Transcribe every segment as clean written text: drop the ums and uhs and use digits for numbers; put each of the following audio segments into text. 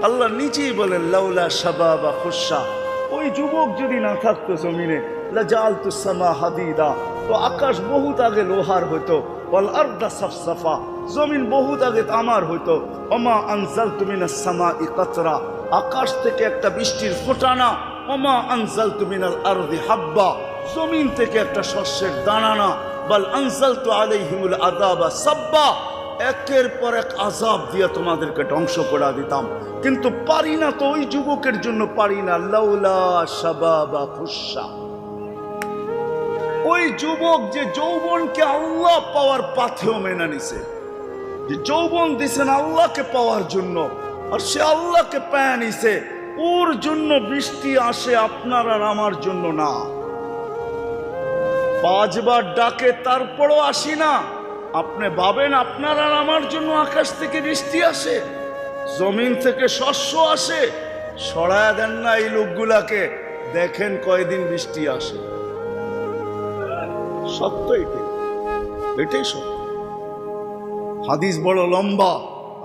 আল্লাহ নিজেই বলেন লাউলা শাবাবা খুশা, ওই যুবক যদি না থাকতো জমিনে, লাজালতু সামা হাদিদা, তো আকাশ বহুত আগে লোহার হইতো, ওয়াল আরদা সাফসাফা, জমিন বহুত আগে তামার হইতো। ওমা আনজালতু মিনাস সামাই কাতরা, আকাশ থেকে একটা বৃষ্টির ফোঁটা না। ওমা আনজালতু মিনাল আরদি হাব্বা, জমিন থেকে একটা শস্যের দানা না। বাল আনজালতু আলাইহিমুল আযাবা সাব্বা, একের পর এক আযাব দিয়ে তোমাদেরকে ধ্বংস করে দিতাম, কিন্তু পারি না তো। ওই যুবকের জন্য পারি না। লাউলা শাবাবা খুশা, ওই যুবক যে যৌবনকে আল্লাহ পাওয়ার পাথেও মেনে নিছে, যে যৌবন দিছেন আল্লাহকে পাওয়ার জন্য, আর সে আল্লাহকে পেয়ে নিছে, ওর জন্য বৃষ্টি আসে, আপনার আর আমার জন্য না। 5 বার ডাকে তারপরও আসি না। আপনি ভাবেন আপনার আর আমার জন্য আকাশ থেকে বৃষ্টি আসে, জমিন থেকে শস্য আসে? সরায় দেন না এই লোকগুলাকে, দেখেন কয়দিন বৃষ্টি আসে। সত্য এটাই সত্য। হাদিস বড় লম্বা।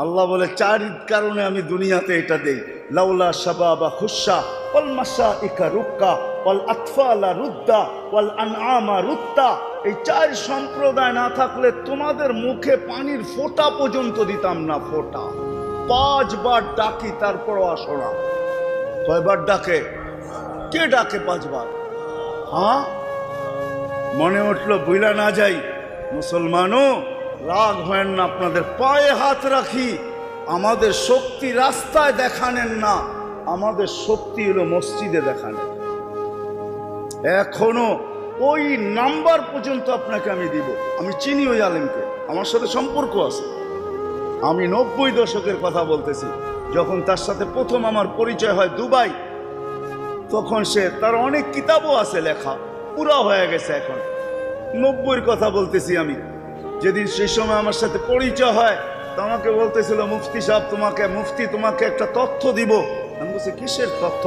আল্লাহ বলে 4 কারণে আমি দুনিয়াতে এটা দেই। লাউলা শাবাবা খুশা, ওয়াল মাশাইকা রুক্কা, ওয়াল আতফালা রুদ্দা, ওয়াল আনআমা রুত্তা। এই 4 সম্প্রদায় না থাকলে তোমাদের মুখে পানির ফোঁটা পর্যন্ত দিতাম না, ফোঁটা। 5 বার ডাকি তারপরও আসো না। কয়বার ডাকে? কে ডাকে 5 বার? হ্যাঁ, মনে উঠলো বুইলা না যাই। মুসলমানও রাগ হয় না, আপনাদের পায়ে হাত রাখি। আমাদের শক্তি রাস্তায় দেখানেন না, আমাদের শক্তি হলো মসজিদে দেখানেন। এখনো ওই নাম্বার পর্যন্ত আপনাকে আমি দিব। আমি চিনি ওই আলেমকে, আমার সাথে সম্পর্ক আছে। আমি 90 দশকের কথা বলতেছি, যখন তার সাথে প্রথম আমার পরিচয় হয় দুবাই, তখন সে, তার অনেক কিতাবও আছে লেখা, পুরা হয়ে গেছে এখন। 90-র কথা বলতেছি আমি। যেদিন সেই সময় আমার সাথে পরিচয় হয়, তো আমাকে বলতেছিল, মুফতি সাহেব মুফতি তোমাকে একটা তথ্য দিব। আমি বলছি কিসের তথ্য?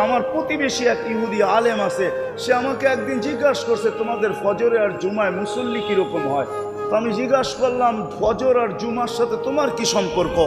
আমার প্রতিবেশী এক ইহুদি আলেম আছে, সে আমাকে একদিন জিজ্ঞাসা করছে তোমাদের ফজরে আর জুমায় মুসল্লি কিরকম হয়। তো আমি জিজ্ঞাসা করলাম, ফজর আর জুমার সাথে তোমার কি সম্পর্ক?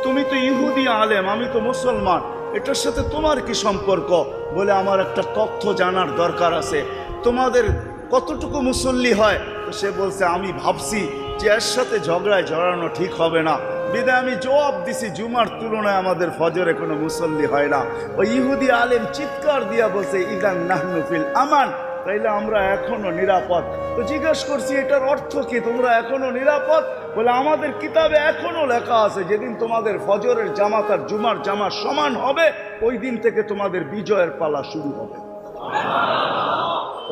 তুমি তো ইহুদি আলেম, আমি তো মুসলমান, এটার সাথে তোমার কি সম্পর্ক? বলে আমার একটা তথ্য জানার দরকার আছে, তোমাদের কতটুকু মুসল্লি হয়? তো সে বলছে, আমি ভাবছি যে এর সাথে ঝগড়ায় জড়ানো ঠিক হবে না, বিদায় আমি জবাব দিছি জুমার তুলনায় আমাদের ফজরে কোনো মুসল্লি হয় না। ওই ইহুদি আলেম চিৎকার দিয়া বলছে, ইদান নাহনু ফিল আমান, তাইলে আমরা এখনো নিরাপদ। তো জিজ্ঞাসা করছি এটার অর্থ কি, তোমরা এখনো নিরাপদ? বলে আমাদের কিতাবে এখনো লেখা আছে, যেদিন তোমাদের ফজরের জামাত আর জুমার জামাত সমান হবে, ওই দিন থেকে তোমাদের বিজয়ের পালা শুরু হবে।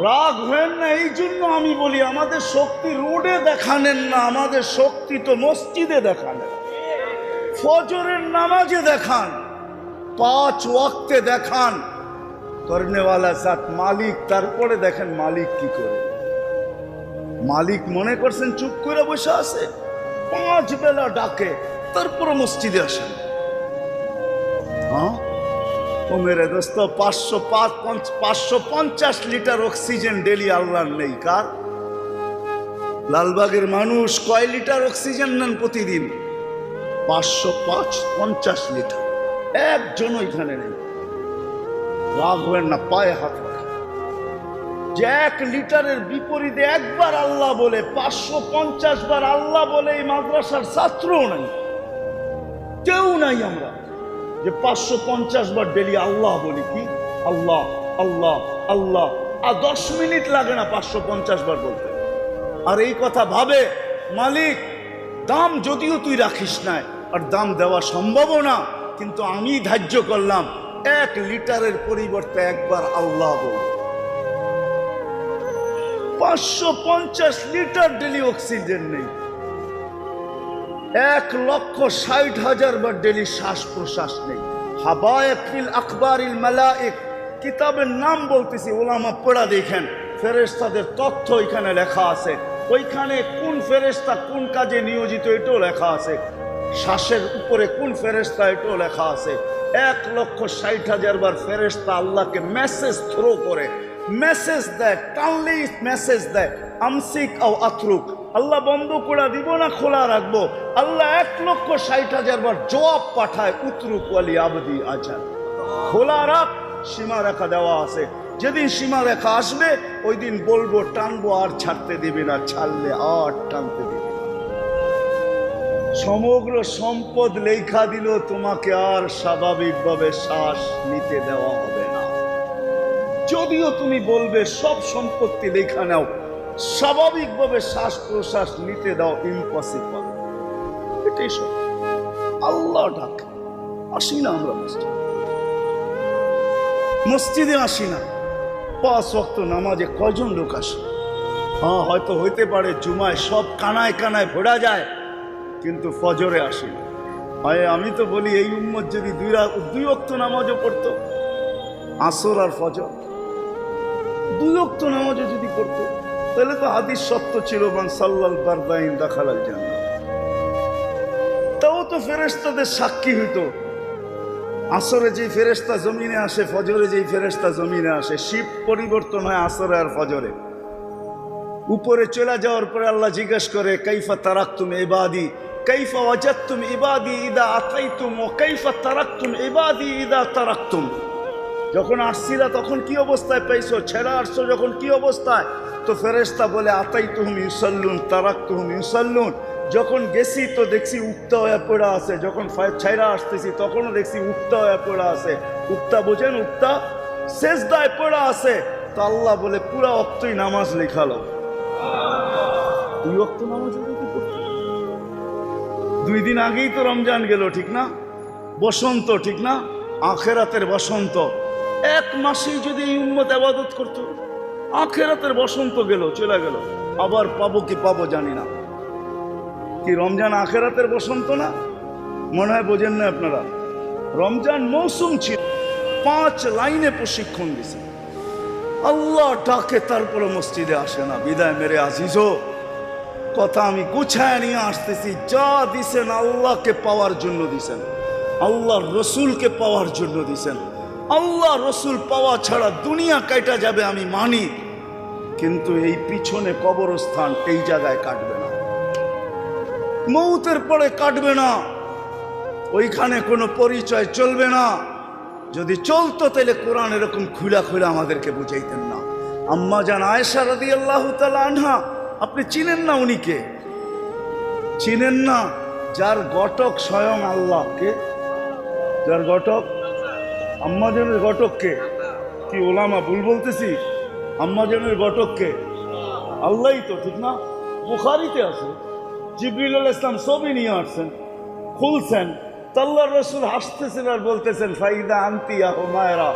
রাগ হবেন না, এই জন্য আমি বলি আমাদের শক্তি রোডে দেখানেন না, আমাদের শক্তি তো মসজিদে দেখানেন, ফজরের নামাজে দেখান, 5 ওয়াক্তে দেখান। করনেওয়ালা সাথ মালিক, তারপরে দেখেন মালিক কি করে। মালিক মনে করছেন চুপ করে বসে আছে? 5 বেলা ডাকে, তারপরে মসজিদে আসেন। হ্যাঁ, ও মেরে দোস্ত, 550 লিটার অক্সিজেন ডেলি আল্লাহর নেই কার? লালবাগের মানুষ কয় লিটার অক্সিজেন নেন প্রতিদিন? 550 লিটার, একজন ওইখানে নেই। রাগ হবেন না, পায়ে হাত রাখেন। যে 1 লিটারের বিপরীতে একবার আল্লাহ বলে, 550 বার আল্লাহ বলে এই মাদ্রাসার ছাত্রও নাই, কেউ নাই আমরা যে 550 বার ডেলি আল্লাহ বলি। কি আল্লাহ আল্লাহ আল্লাহ, আর 10 মিনিট লাগে না 550 বার বলতে। আর এই কথা ভাবে মালিক, দাম যদিও তুই রাখিস না, আর দাম দেওয়া সম্ভবও না, কিন্তু আমি ধার্য করলাম 1 লিটারের পরিবর্তে একবার আল্লাহ বল। 550 লিটার ডেলি অক্সিজেন নেই, 1,60,000 বার ডেলি শ্বাস প্রশ্বাস নেই। হাবায়েক ফিল আখবারিল মালায়েক, কিতাবের নাম বলতেছি, ওলামা পড়া দেখেন, ফেরেশতাদের তথ্য এখানে লেখা আছে। ওইখানে কোন ফেরেশতা কোন কাজে নিয়োজিত এটাও লেখা আছে, শ্বাসের উপরে কোন ফেরেশতা এটাও লেখা আছে। 1,60,000 বার ফেরেশতা আল্লাহকে মেসেজ থ্রো করে, মেসেজ দেয়, টানলেই মেসেজ দেয়, আমসিক আও আতরুক, আল্লাহ বন্ধ করে দিব না খোলা রাখবো? আল্লাহ 1,60,000 বার জবাব পাঠায়, উতরুক ওয়ালি আবদি আজাল, খোলা রাখ, সীমা রেখা দেওয়া আছে। যেদিন সীমা রেখা আসবে ওই দিন বলবো টানবো, আর ছাড়তে দিবি না, ছাড়লে আর টানতে দিবি না। সমগ্র সম্পদ লেখা দিল, তোমাকে আর স্বাভাবিকভাবে শ্বাস নিতে দেওয়া হবে না। যদিও তুমি বলবে সব সম্পত্তি লেখা নাও, স্বাভাবিকভাবে শ্বাস প্রশ্বাস নিতে দাও, ইম্পসিবল। এটাই সব। আল্লাহ ডাক, আসি না আমরা মসজিদে আসি না, 5 ওয়াক্ত নামাজে কয়জন লোক আসে? হ্যাঁ, হয়তো হইতে পারে জুমায় সব কানায় কানায় ভরা যায়, কিন্তু ফজরে আসি না। আমি তো বলি এই উম্মত যদি 2 ওয়াক্ত নামাজও পড়তো, আসর আর ফজর 2 ওয়াক্ত নামাজও যদি পড়তো, তাহলে তো হাদিস সত্য ছিল, মান সাল্লাল বারদাইন দাখালাল জান্নাহ। তাও তো ফেরেশতাদের সাক্ষী হইতো। আসরে যেই ফেরেশতা জমিনে আসে, ফজরে যেই ফেরেশতা জমিনে আসে, শিফট পরিবর্তন হয় আসরে আর ফজরে। উপরে চলে যাওয়ার পরে আল্লাহ জিজ্ঞেস করে, কাইফা তারাকতুম ইবাদি, কাইফা ওয়াজাদতুম ইবাদি ইদা আতাইতুম ওয়া কাইফা তারাকতুম ইবাদি ইদা তারাকতুম। যখন আসছিলা তখন কি অবস্থায় পাইছো, ছেড়া আসছো যখন কি অবস্থায়? তো ফেরেশতা বলে, আতাইতুহুম ইউসাল্লুন তারাকতুহুম ইউসাল্লুন। যখন গেছি তো দেখছি উক্তা হয়ে পড়া আছে, যখন ছাইরা আসতেছি তখনও দেখছি উক্তা হয়ে পড়া আছে। উক্তা বোঝেন? উক্তা সেজদায় পড়া আছে। তো আল্লাহ বলে, পুরা অক্তই নামাজ লেখালো। 2 ওয়াক্ত নামাজ পড়তে 2 দিন আগেই তো রমজান গেল, ঠিক না? বসন্ত, ঠিক না? আখেরাতের বসন্ত। 1 মাসেই যদি এই উম্মত ইবাদত করতো, আখেরাতের বসন্ত গেল, চলে গেল। আবার পাবো কি পাবো জানি না। কি রমজান আখেরাতের বসন্ত না? মনে হয় বোঝেন না আপনারা। রমজান মৌসুম ছিল, 5 লাইনে প্রশিক্ষণ দিছে। আল্লাহ ডাকে, তারপরে মসজিদে আসে না। বিদায় মেরে আজিজো, কথা আমি গুছায় নিয়ে আসতেছি। যা দিছেন আল্লাহকে পাওয়ার জন্য দিছেন, আল্লাহ রসুলকে পাওয়ার জন্য দিছেন। আল্লাহ রসুল পাওয়া ছাড়া দুনিয়া কাটা যাবে আমি মানি, কিন্তু এই পিছনে কবরস্থান এই জায়গায় কাটবে না, মৌতের পরে কাটবে না, ওইখানে কোনো পরিচয় চলবে না। যদি চলতো তাহলে কোরআন এরকম খুলা খুলা আমাদেরকে বুঝাইতেন না। আম্মা জান আয়েশা রাদিয়াল্লাহু তাআলা আনহা, আপনি চিনেন না? উনিকে চিনেন না? যার ঘটক স্বয়ং আল্লাহকে, যার ঘটক আম্মা জানের ঘটককে। কি ওলামা ভুল বলতেছি? আম্মা জানের ঘটককে আল্লাহই তো, ঠিক না? বুখারীতে আছে, জিবরিল আলাইহিস সালাম ছবি নিয়ে আসছেন, খুলছেন, আল্লাহর রাসূল হাসতেছেন আর বলতেছেন, ফাইদা আনতি ইয়া হুমায়রা,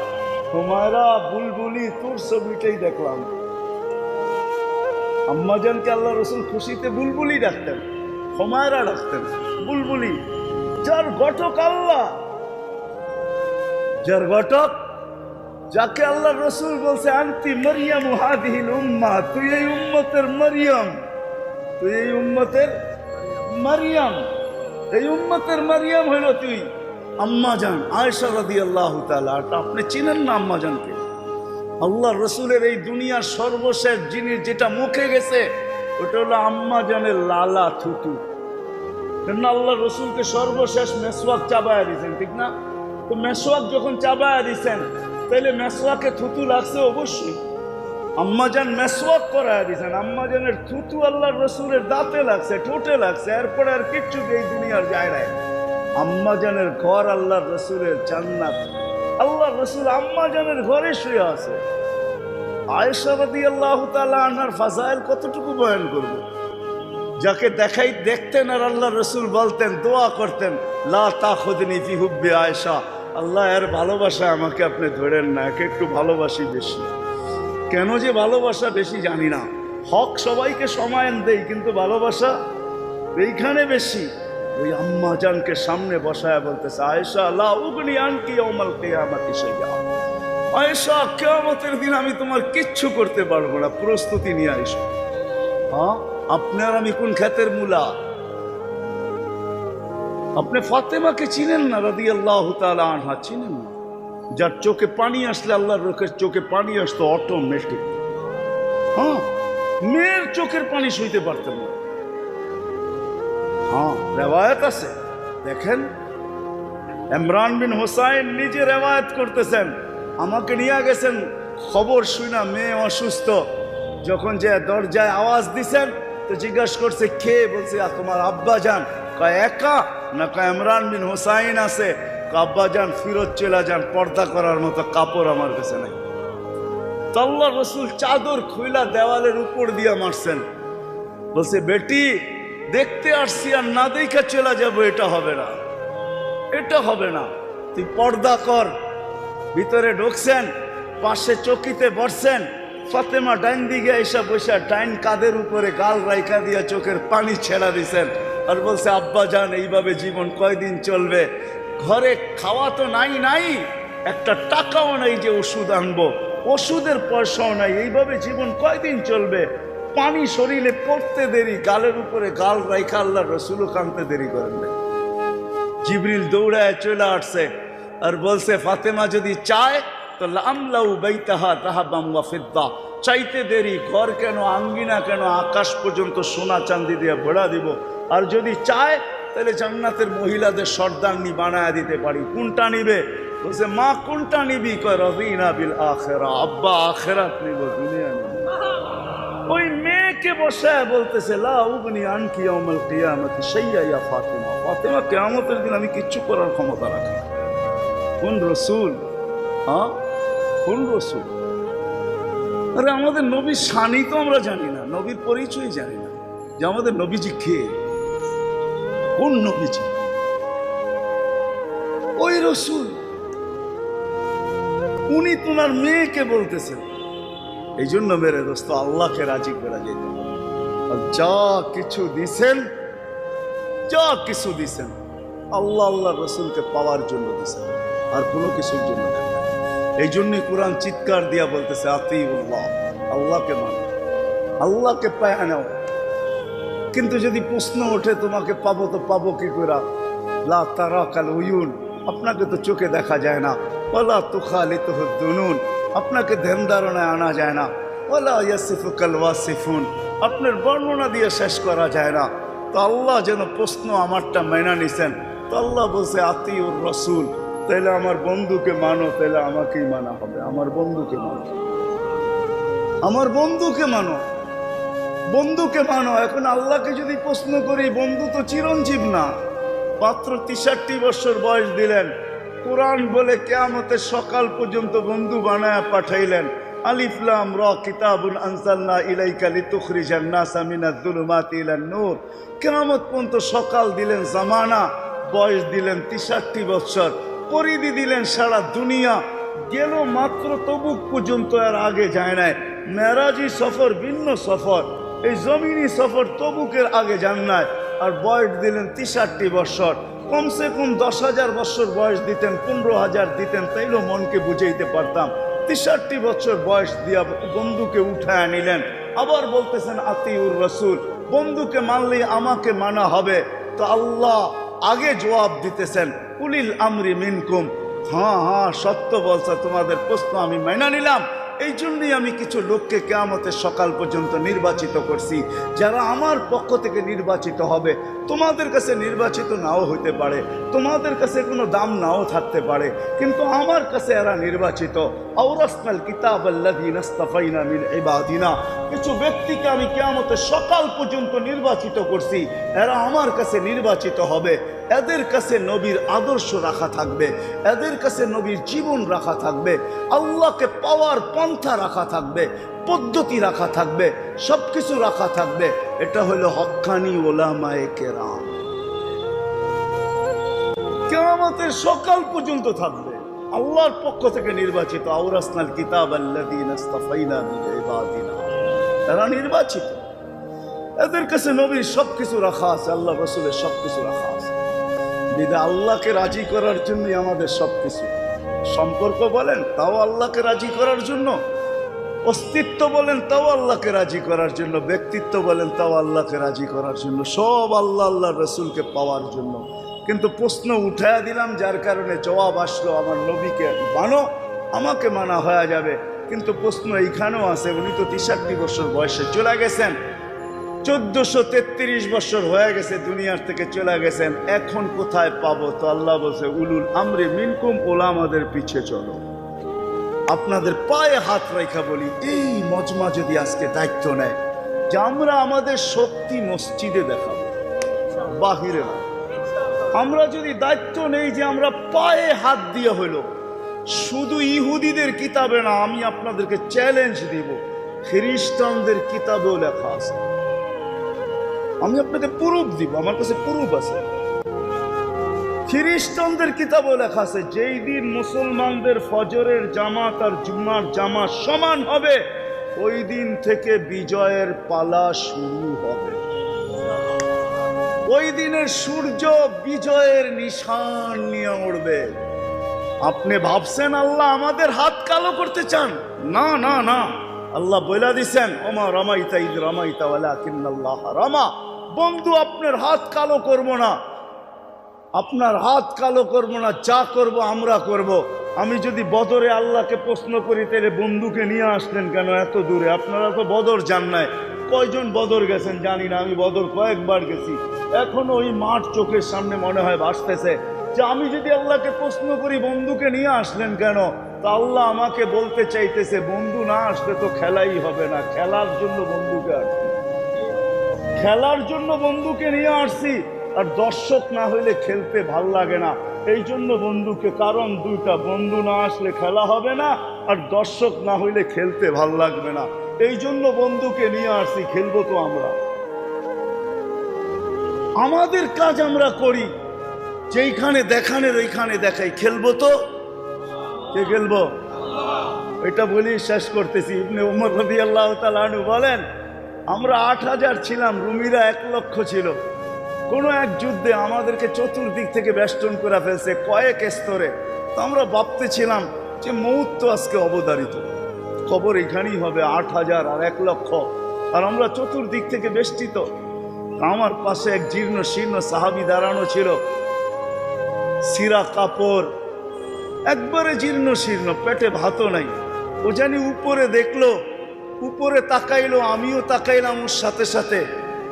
হুমায়রা বুলবুলি, তোর ছবিটাই দেখলাম। আম্মাজানকে আল্লাহ রসুল খুশিতে বুলবুলি ডাকতেন, হুমায়রা ডাকতেন, বুলবুলি। যার ঘটক আল্লাহ, যার ঘটক, যাকে আল্লাহ রসুল বলছে, আনতি মারিয়াম হাদিহিল উম্মাহ, তুই এই উম্মতের মারিয়াম, তুই এই উম্মতের মারিয়াম, এই উম্মতের মারিয়াম হইল তুই। আম্মাজান আয়েশা রাদিয়াল্লাহু তাআলা। আপনি চিনেন না আম্মাজানকে? আল্লাহ রসুলের এই দুনিয়ার সর্বশেষ জিনিস যেটা মুখে গেছে, ওটা হলো আম্মাজানের লালা থুতু। কেন আল্লাহ রসুলকে সর্বশেষ মেসওয়াক চাবায়া দিয়েছেন, ঠিক না? তো মেসওয়াক যখন চাবায়া দিয়েছেন, তাহলে মেসওয়াকে থুতু লাগছে অবশ্যই। আম্মাজান মেসওয়াক করায় দিয়েছেন, আম্মাজানের থুতু আল্লাহ রসুলের দাঁতে লাগছে, ঠোঁটে লাগছে, এরপরে আর কিচ্ছু এই দুনিয়ার যায় নাই। আম্মাজানের ঘর আল্লাহ রসুলের জান্নাত। আল্লাহ রসুল আম্মাজানের ঘরে শুয়ে আছে। আয়েশা রাদিয়াল্লাহু তাআলা আনহার ফাজাইল কতটুকু বয়ান করব? যাকে দেখতেন আর আল্লাহ রসুল বলতেন, দোয়া করতেন, লা তাখুযনি ফি হুব্বি আয়েশা, আল্লাহ এর ভালোবাসা আমাকে আপনি ধরেন না, একে একটু ভালোবাসি বেশি। কেন যে ভালোবাসা বেশি জানি না, হক সবাইকে সমান দেই, কিন্তু ভালোবাসা এইখানে বেশি। ওই আম্মাজানকে সামনে বসায় বলতেছে, আয়েশা লা উগনি আনকি ইয়াউমাল কিয়ামাতি শাইআ, আয়েশা কিয়ামতের দিন আমি তোমার কিচ্ছু করতে পারবো না, প্রস্তুতি নিয়ে আইসো। হ্যাঁ, আপনার আমি কোন ক্ষেতের মূলা? আপনি ফাতেমাকে চিনেন না রাদিয়াল্লাহু তাআলা আনহা? চিনেন না? যার চোখে পানি আসলে আল্লাহর রোকের চোখে পানি আসতো অটোমেটিক। হ্যাঁ, মেয়ের চোখের পানি সইতে পারতেন না, হ্যাঁ, রেওয়ায়ত আছে। দেখেন, ইমরান বিন হুসাইন নিজে রেওয়ায়ত করতেছেন, আমাকে নিয়ে গেছেন খবর শুনা মেয়ে অসুস্থ। যখন যে দরজায় আওয়াজ দিছেন তো জিজ্ঞাসা করছে কে? বলছে তোমার আব্বা যান। কয় একা? না, কয় ইমরান বিন হুসাইন আছে। আব্বা যান ফিরত চলে যান, পর্দা করার মতো কাপড় আমার কাছে নাই। তো আল্লাহ রসুল চাদর খুইলা দেওয়ালের উপর দিয়ে মারছেন। বলছে বেটি, দেখতে আসছি আর না দেখা চলে যাবো, এটা হবে না, এটা হবে না, তুই পর্দা কর। ভিতরে ঢুকছেন, পাশে চকিতে বসছেন। ফাতেমা ডাইন দিকে এসে বসে ডাইন কাদের উপরে গাল রাইখা দিয়া চোখের পানি ছেড়া দিছেন আর বলছে আব্বা যান এইভাবে জীবন কয়দিন চলবে? ঘরে খাওয়া তো নাই, একটা টাকাও নাই যে ওষুধ আনবো, ওষুধের পয়সাও নাই, এইভাবে জীবন কয়দিন চলবে? পানি শরীরে পড়তে দেরি, গালের উপরে গাল রাইখা আল্লাহ রসুলও কানতে দেরি করেন না। জিবরিল দৌড়ায় চলে আসছে আর বলছে ফাতেমা যদি চায় তো লামলাউ বাইতাহা যাহাবাম ওয়া ফিদ্দা, চাইতে দেরি, ঘর কেন, আঙ্গিনা কেন, আকাশ পর্যন্ত সোনা চাঁদি দিয়ে ভরা দিব। আর যদি চায় তাহলে জান্নাতের মহিলাদের সর্দারনি বানায় দিতে পারি। কোনটা নিবে? বলছে মা কোনটা নিবি? কয় রাযিনা বিল আখিরা, আব্বা আখিরাত নিব, দুনিয়া নিব। ওই মেয়েকে বসায় বলতেছে লা উগনি আনকি ইয়াউমাল কিয়ামতি শাইয়া ইয়া ফাতিমা, ফাতিমা কিয়ামতের দিন আমি কিচ্ছু করার ক্ষমতা রাখি না। কোন রসুল? হ্যাঁ, কোন রসুল? আরে আমাদের নবীর শানি তো আমরা জানি না, নবীর পরিচয় জানি না, যে আমাদের নবীজি কে, কোন নবীজি? ওই রসুল, উনি তোমার মেয়েকে বলতেছেন। এই জন্য মেরে দোস্ত আল্লাহকে রাজি করা যেত। আর যা কিছু দিছেন, যা কিছু দিছেন আল্লাহ আল্লাহ রসুলকে পাওয়ার জন্য দিছেন, আর কোনো কিছুর জন্য দেন না। এই জন্যই কোরআন চিৎকার দিয়া বলতেছে আতিউল্লাহ, আল্লাহকে মানো, আল্লাহকে পায়া নাও। কিন্তু যদি প্রশ্ন ওঠে তোমাকে পাবো তো পাবো কি করে? লা তারাকাল উয়ুন, আপনাকে তো চোখে দেখা যায় না। ওয়ালা তুখালিতুহু দুনুন, আপনাকে ধ্যান ধারণায় আনা যায় না। ওয়ালা ইয়াসিফুকাল ওয়াসিফুন, আপনার বর্ণনা দিয়ে শেষ করা যায় না। তো আল্লাহ যেন প্রশ্ন আমারটা মেনা নিছেন। তো আল্লাহ বলছে আতিউর রসুল, তাইলে আমার বন্ধুকে মানো, তাইলে আমাকেই মানা হবে। আমার বন্ধুকে মানো, আমার বন্ধুকে মানো, বন্ধুকে মানো। এখন আল্লাহকে যদি প্রশ্ন করি, বন্ধু তো চিরঞ্জীব না, মাত্র 63 বছর বয়স দিলেন। কোরআন বলে কিয়ামতের সকাল পর্যন্ত বন্ধু বানায় পাঠাইলেন। আলিফ লাম রা কিতাবুন আনজালনা ইলাইকা লিতুখরিজান নাসা মিনাজ যুলুমাতি ইলান নূর। কিয়ামত পর্যন্ত সকাল দিলেন, জামানা বয়স দিলেন 63 বছর, পরিধি দিলেন সারা দুনিয়া। গেল মাত্র তবুক পর্যন্ত, আর আগে যায় নাই। মেরাজি সফর ভিন্ন সফর, এই জমিনি সফর তবুকের আগে যান নাই। আর বয়স দিলেন 63 বছর। কমসে কম 10,000 বছর বয়স দিতেন, 15,000 দিতেন, তাইলেও মনকে বুঝাইতে পারতাম। 63 বছর বয়স দিয়া বন্ধুকে উঠায় নিলেন। আবার বলতেছেন আতিউর রসুল, বন্ধুকে মানলেই আমাকে মানা হবে। তো আল্লাহ আগে জবাব দিতেছেন উলিল আমরি মিনকুম, হ্যাঁ হ্যাঁ সত্য বলছে, তোমাদের প্রশ্ন আমি মাইনা নিলাম। এই জন্যই আমি কিছু লোককে কিয়ামতের সকাল পর্যন্ত নির্বাচিত করছি, যারা আমার পক্ষ থেকে নির্বাচিত হবে। তোমাদের কাছে নির্বাচিত নাও হইতে পারে, তোমাদের কাছে কোনো দাম নাও থাকতে পারে, কিন্তু আমার কাছে এরা নির্বাচিত। আওরাসনাল কিতাব আল্লাযীনা ইসতাফাইনা মিন ইবাদিনা, কিছু ব্যক্তিকে আমি কিয়ামতের সকাল পর্যন্ত নির্বাচিত করছি, এরা আমার কাছে নির্বাচিত হবে। এদের কাছে নবীর আদর্শ রাখা থাকবে, এদের কাছে নবীর জীবন রাখা থাকবে, আল্লাহকে পাওয়ার পন্থা রাখা থাকবে, পদ্ধতি রাখা থাকবে, সবকিছু রাখা থাকবে। এটা হলো হক্কানি ওলামায়ে কেরাম, কিয়ামতের সকাল পর্যন্ত থাকবে, আল্লাহর পক্ষ থেকে নির্বাচিত। আওরাসনাল কিতাব আল্লাযীনা ইসতাফাইনা মিন ইবাদিনা, এরা নির্বাচিত। এদের কাছে নবীর সবকিছু রাখা আছে, আল্লাহ রাসূলের সবকিছু রাখা আছে। আল্লাহকে রাজি করার জন্যই আমাদের সবকিছু। সম্পর্ক বলেন তাও আল্লাহকে রাজি করার জন্য, অস্তিত্ব বলেন তাও আল্লাহকে রাজি করার জন্য, ব্যক্তিত্ব বলেন তাও আল্লাহকে রাজি করার জন্য, সব আল্লাহ আল্লাহ রসুলকে পাওয়ার জন্য। কিন্তু প্রশ্ন উঠায়া দিলাম, যার কারণে জবাব আসলো আমার নবীকে মানো, আমাকে মানা হয়ে যাবে। কিন্তু প্রশ্ন এইখানেও আছে, উনি তো 63 বছর বয়সে চলে গেছেন। 1433 বছর হয়ে গেছে দুনিয়ার থেকে চলে গেছেন, এখন কোথায় পাবো? তো আল্লাহ বলছে উলুল আমরি মিনকুম, ওলামাদের পিছে চলো। আপনাদের পায়ে হাত রেখা বলি, এই মজমা যদি আজকে দায়িত্ব নেয় যে আমরা আমাদের শক্তি মসজিদে দেখাবো, বাহিরে না, আমরা যদি দায়িত্ব নেই যে আমরা পায়ে হাত দিয়ে হইল, শুধু ইহুদিদের কিতাবে না, আমি আপনাদেরকে চ্যালেঞ্জ দিব, খ্রিস্টানদের কিতাবেও লেখা আছে, আমি আপনাকে প্রুফ দিব, আমার কাছে প্রুফ আছে। খ্রিস্টানদের কিতাবেও লেখা আছে যেই দিন মুসলমানদের ফজরের জামাত আর জুমার জামাত সমান হবে, ওই দিন থেকে বিজয়ের পালা শুরু হবে। ওই দিনের সূর্য বিজয়ের নিশান নিয়ে উঠবে। আপনি ভাবছেন আল্লাহ আমাদের হাত কালো করতে চান? না না না, আল্লাহ বলে দিছেন ওমা রামাইতা ইদ রামাইতা ওয়ালাকিন্নাল্লাহ রামা। বন্ধু, আপনার হাত কালো করব না, আপনার হাত কালো করব না, যা করব আমরা করব। আমি যদি বদরে আল্লাহকে প্রশ্ন করি তাহলে বন্ধুকে নিয়ে আসলেন কেন এত দূরে? আপনারা তো বদর যান নাই, কয়জন বদর গেছেন জানি না, আমি বদর কয়েকবার গেছি, এখনো ওই মাঠ চোখের সামনে মনে হয় ভাসতেছে যে আমি যদি আল্লাহকে প্রশ্ন করি বন্ধুকে নিয়ে আসলেন কেন, তা আল্লাহ আমাকে বলতে চাইতেছে বন্ধু না আসলে তো খেলাই হবে না, খেলার জন্য বন্ধুকে আসছি, খেলার জন্য বন্ধুকে নিয়ে আসছি। আর দর্শক না হইলে খেলতে ভাল লাগে না, এই জন্য বন্ধুকে, কারণ দুইটা, বন্ধু না আসলে খেলা হবে না, আর দর্শক না হইলে খেলতে ভাল লাগবে না, এই জন্য বন্ধুকে নিয়ে আসছি, খেলবো তো আমরা। আমাদের কাজ আমরা করি, যেইখানে দেখানের ওইখানে দেখাই, খেলবো তো কে খেলবো? এটা বলি শেষ করতেছি। ইবনে উমর রাদিয়াল্লাহু তাআলা আনহু বলেন, আমরা 8000 ছিলাম, রুমিরা 1 লক্ষ ছিল। কোনো এক যুদ্ধে আমাদেরকে চতুর্দিক থেকে বেষ্টন করে ফেলছে কয়েক স্তরে। তো আমরা ভাবতেছিলাম যে মৌত তো আজকে অবধারিত, খবর এখানেই হবে, 8000 আর 1 লক্ষ, আর আমরা চতুর্দিক থেকে বেষ্টিত। আমার পাশে এক জীর্ণ শীর্ণ সাহাবী দাঁড়ানো ছিল, সিরা কাপড়, একবারে জীর্ণ শীর্ণ, পেটে ভাতও নাই। ও জানি উপরে দেখলো, উপরে তাকাইলো, আমিও তাকাইলাম ওর সাথে সাথে।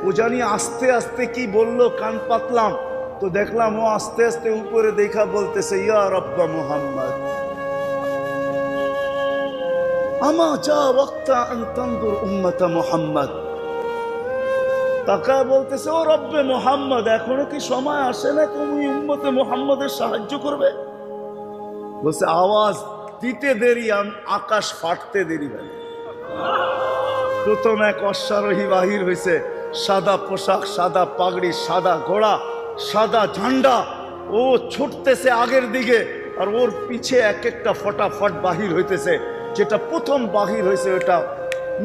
ও জানি আস্তে আস্তে কি বললো, কান পাতলাম তো দেখলাম ও আস্তে আস্তে উপরে দেখা বলতেছে, ইয়া রব্বা মুহাম্মদ আমা যা ওয়াক্তা আন তানজুর উম্মতা মুহাম্মদ। তাকায় বলতেছে, ও রব্বে মুহাম্মদ, এখনো কি সময় আসে না তুমি উম্মতে মুহাম্মদের সাহায্য করবে? বলছে আওয়াজ দিতে দেরি, আকাশ ফাটতে দেরি হয়। প্রথম এক অশ্বারোহী বাহির হয়েছে, সাদা পোশাক, সাদা পাগড়ি, সাদা ঘোড়া, সাদা ঝান্ডা। ও ছুটতেছে আগের দিকে, আর ওর পিছে এক একটা ফটাফট বাহির হইতেছে। যেটা প্রথম বাহির হয়েছে ওটা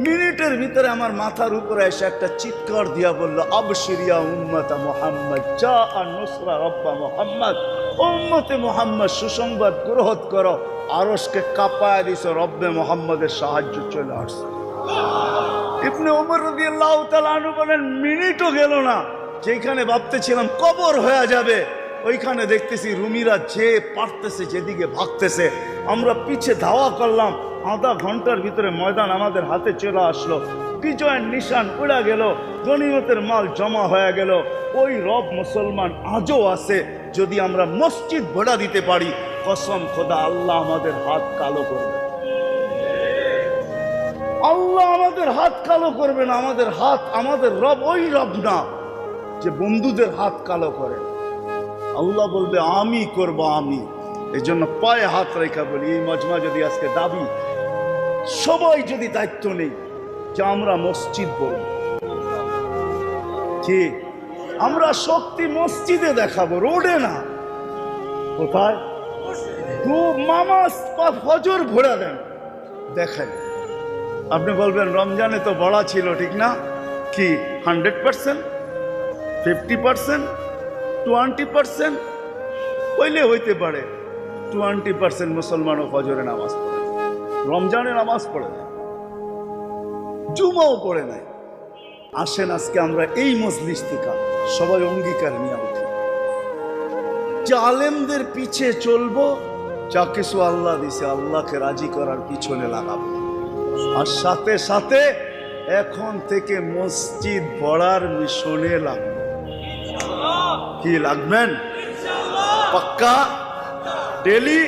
মিনিটের ভিতরে আমার মাথার উপরে এসে একটা চিৎকার দিয়া বলল, আবশিরিয়া উম্মতা মুহাম্মদ যা আর নুসরা রব্বা মুহাম্মদ। উম্মতে মুহাম্মদ সুসংবাদ গ্রহণ করো, আরশকে কাঁপায় দিছে, রব্বে মুহাম্মদের সাহায্য চলে আসছে। ইবনে ওমর রাদিয়াল্লাহু তাআলা আনহু বলেন, মিনিটও গেল না, যেখানে ভাবতেছিলাম কবর হয়ে যাবে, ওইখানে দেখতেছি রুমিরা যে পারতেছে যেদিকে ভাগতেছে, আমরা পিছে ধাওয়া করলাম। আধা ঘন্টার ভিতরে ময়দান আমাদের হাতে চলে আসলো, বিজয়ের নিশান উড়া গেল, গনিমতের মাল জমা হয়ে গেল। ওই রব মুসলমান আজও আছে, যদি আমরা মসজিদ ভরা দিতে পারি, কসম খোদা আল্লাহ আমাদের হাত কালো করবে, আল্লাহ আমাদের হাত কালো করবে না। আমাদের হাত, আমাদের রব ওই রব না যে বন্ধুদের হাত কালো করে। আল্লাহ বলবে আমি করব, আমি। এই জন্য পায়ে হাত রেখা বলি, এই মজমা যদি আজকে দাবি, সবাই যদি দায়িত্ব নেই যে আমরা মসজিদ বলব, কি আমরা শক্তি মসজিদে দেখাবো, রোডে না। কোথায়? দু নামাজ বা ফজর ভরে দেন, দেখেন। আপনি বলবেন রমজানে তো বড়া ছিল, ঠিক না? কি 100%, 50%, 20% হইলে হইতে পারে। 20% মুসলমানও ফজরে নামাজ পড়ে, রমজানে নামাজ পড়ে নাই, জুমাও পড়ে নাই। আসেন আজকে আমরা এই মজলিস থেকে সবাই অঙ্গীকার নিয়ে উঠি যে আলেমদের পিছে চলবো, যা কিছু আল্লাহ দিছে আল্লাহকে রাজি করার পিছনে লাগাবো, আর সাথে সাথে এখন থেকে মসজিদ গড়ার মিশনে লাগবে। কি লাগবেন? পাক্কা ডেলি?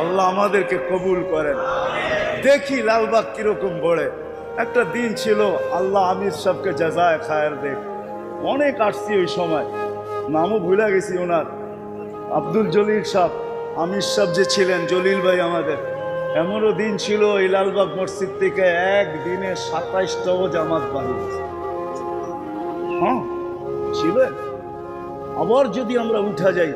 আল্লাহ আমাদেরকে কবুল করেন। দেখি লালবাগ কিরকম বড়ে। একটা দিন ছিল, আল্লাহ আমির সাহেবকে জাযায়ে খায়ের দেখ, অনেক আসছি ওই সময়, নামও ভুলে গেছি ওনার, আব্দুল জলিল সাহেব, আমির সাহেব যে ছিলেন, জলিল ভাই আমাদের। এমনও দিন ছিল এই লালবাগ মসজিদ থেকে একদিনে 27টাও জামাত বাহির ছিলেন। আবার যদি আমরা উঠা যাই,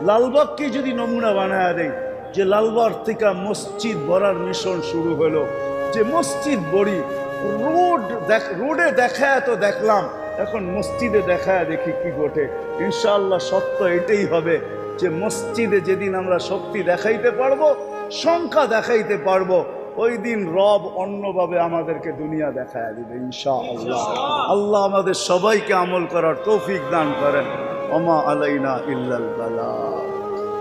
লালবাগকে যদি নমুনা বানায় দেয়, যে লালবাগ থেকে মসজিদ বড়ার মিশন শুরু হলো, যে মসজিদ বড়ি রোডে দেখায় তো দেখলাম, এখন মসজিদে দেখায় দেখি কি ঘটে। ইনশাআল্লাহ সত্য এটাই হবে যে মসজিদে যেদিন আমরা শক্তি দেখাইতে পারবো, সংখ্যা দেখাইতে পারবো, ওই দিন রব অন্যভাবে আমাদেরকে দুনিয়া দেখায় দিবে ইনশাআল্লাহ। আল্লাহ আমাদের সবাইকে আমল করার তৌফিক দান করেন। ওমা আলাইনা ইল্লাল বালাগ।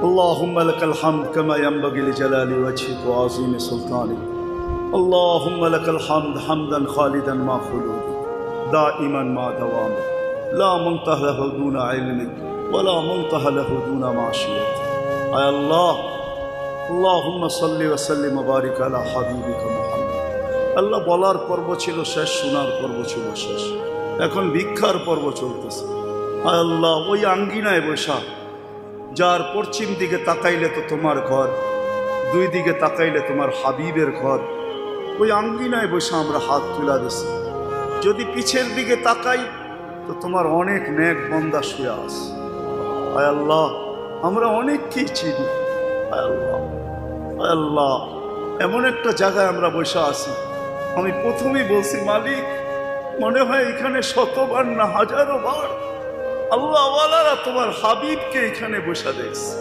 আল্লাহুম্মা লাকাল হামদ কামা ইয়ানবাগি লিজালালি ওয়াজহিকা ওয়া আযীমি সুলতানিক। আল্লাহুম্মা লাকাল হামদ হামদান খালিদান মা খুলুদি দাইমান মা দাওয়ামিক লা মুনতাহা লাহু দুনা ইলমিক ওয়া লা মুনতাহা লাহু দুনা মাশিয়াতিক। আয় আল্লাহ, আল্লাহুম্মা সাল্লি ওয়া সাল্লিম ওয়া বারিক আলা হাবিবিকা মুহাম্মদ। আল্লাহ বলার পর্ব ছিল শেষ, শোনার পর্ব ছিল শেষ, এখন ভিক্ষার পর্ব চলতেছে। আয় আল্লাহ, ওই আঙ্গিনায় বসা, যার পশ্চিম দিকে তাকাইলে তো তোমার ঘর, দুই দিকে তাকাইলে তোমার হাবিবের ঘর, ওই আঙ্গিনায় বসে আমরা হাত তুলা দিছি। যদি পিছের দিকে তাকাই তো তোমার অনেক নেক বান্দা শুয়ে আছে। আয় আল্লাহ, আমরা অনেককেই চিনি। আয় আল্লাহ, আয় আল্লাহ, এমন একটা জায়গায় আমরা বসে আছি, আমি প্রথমেই বলছি মালিক, মনে হয় এখানে শতবার না হাজারো বার আল্লাহওয়ালারা তোমার হাবিবকে এখানে বসে দেখছে।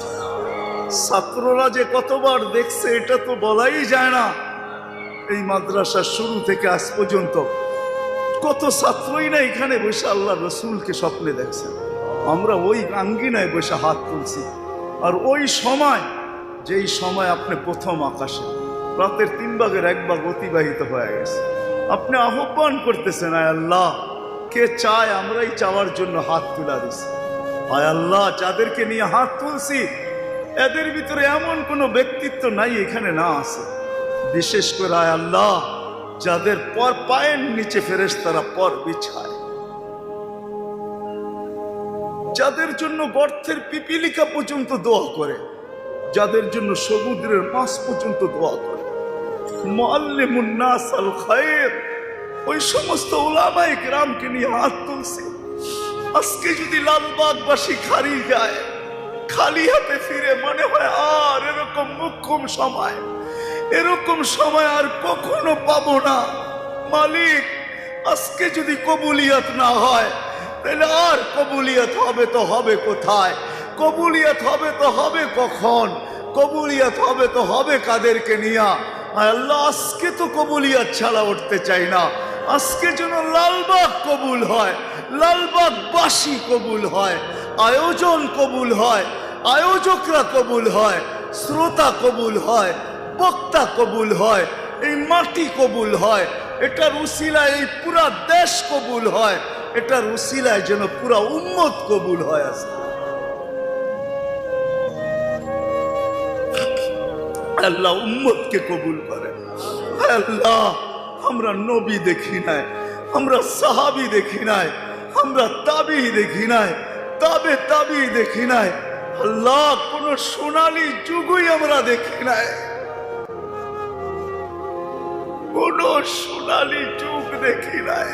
ছাত্ররা যে কতবার দেখছে এটা তো বলাই যায় না। এই মাদ্রাসার শুরু থেকে আজ পর্যন্ত কত ছাত্রই না এখানে বসে আল্লাহ রসুলকে স্বপ্নে দেখছেন। আমরা ওই আঙ্গিনায় বসে হাত তুলছি। আর ওই সময়, যেই সময় আপনি প্রথম আকাশে রাতের 3 ভাগের 1 ভাগ অতিবাহিত হয়ে গেছে, আপনি আহ্বান করতেছেন, আয় আল্লাহ, কে চায় আমরাই চাওয়ার জন্য হাত তুলা দিছি। আয় আল্লাহ, যাদেরকে নিয়ে হাত তুলছি এদের ভিতরে এমন কোনো ব্যক্তিত্ব নাই এখানে না আছে। বিশেষ করে আয় আল্লাহ, যাদের পর পায়ের নিচে ফেরেশতারা পর বিছায়, যাদের জন্য গর্তের পিপিলিকা পর্যন্ত দোয়া করে, যাদের জন্য সমুদ্রের মাছ পর্যন্ত দোয়া করে, মুআল্লিমুন নাস আল খায়র, ওই সমস্ত উলামায়ে কেরামকে নিয়ে হাত তুলছি। আজকে যদি লালবাগবাসী খালি যায়, খালি হাতে ফিরে, মনে হয় আর এরকম মুখ্যম সময়, এরকম সময় আর কখনো পাবো না। মালিক, আজকে যদি কবুলিয়ত না হয় তাহলে আর কবুলিয়ত হবে তো হবে কোথায়? কবুলিয়ত হবে তো হবে কখন? কবুলিয়ত হবে তো হবে কাদেরকে নিয়া? আল্লাহ, আজকে তো কবুলিয়ত ছাড়া উঠতে চাই না। আজকে যেন লালবাগ কবুল হয়, লালবাগবাসী কবুল হয়, আয়োজন কবুল হয়, আয়োজকরা কবুল হয়, শ্রোতা কবুল হয়, বক্তা কবুল হয়, এই মাটি কবুল হয়, এটার উসিলায় এই পুরা দেশ কবুল হয়, এটার উসিলায় যেন পুরা উম্মত কবুল হয়। আল্লাহ উম্মতকে কবুল করে। আল্লাহ, আমরা নবী দেখি নাই, আমরা সাহাবী দেখি নাই, আমরা তাবি দেখি নাই, তাবে তাবি দেখি নাই। আল্লাহ, কোন সোনালী যুগই আমরা দেখি নাই, কোন সোনালী যুগ দেখি নাই।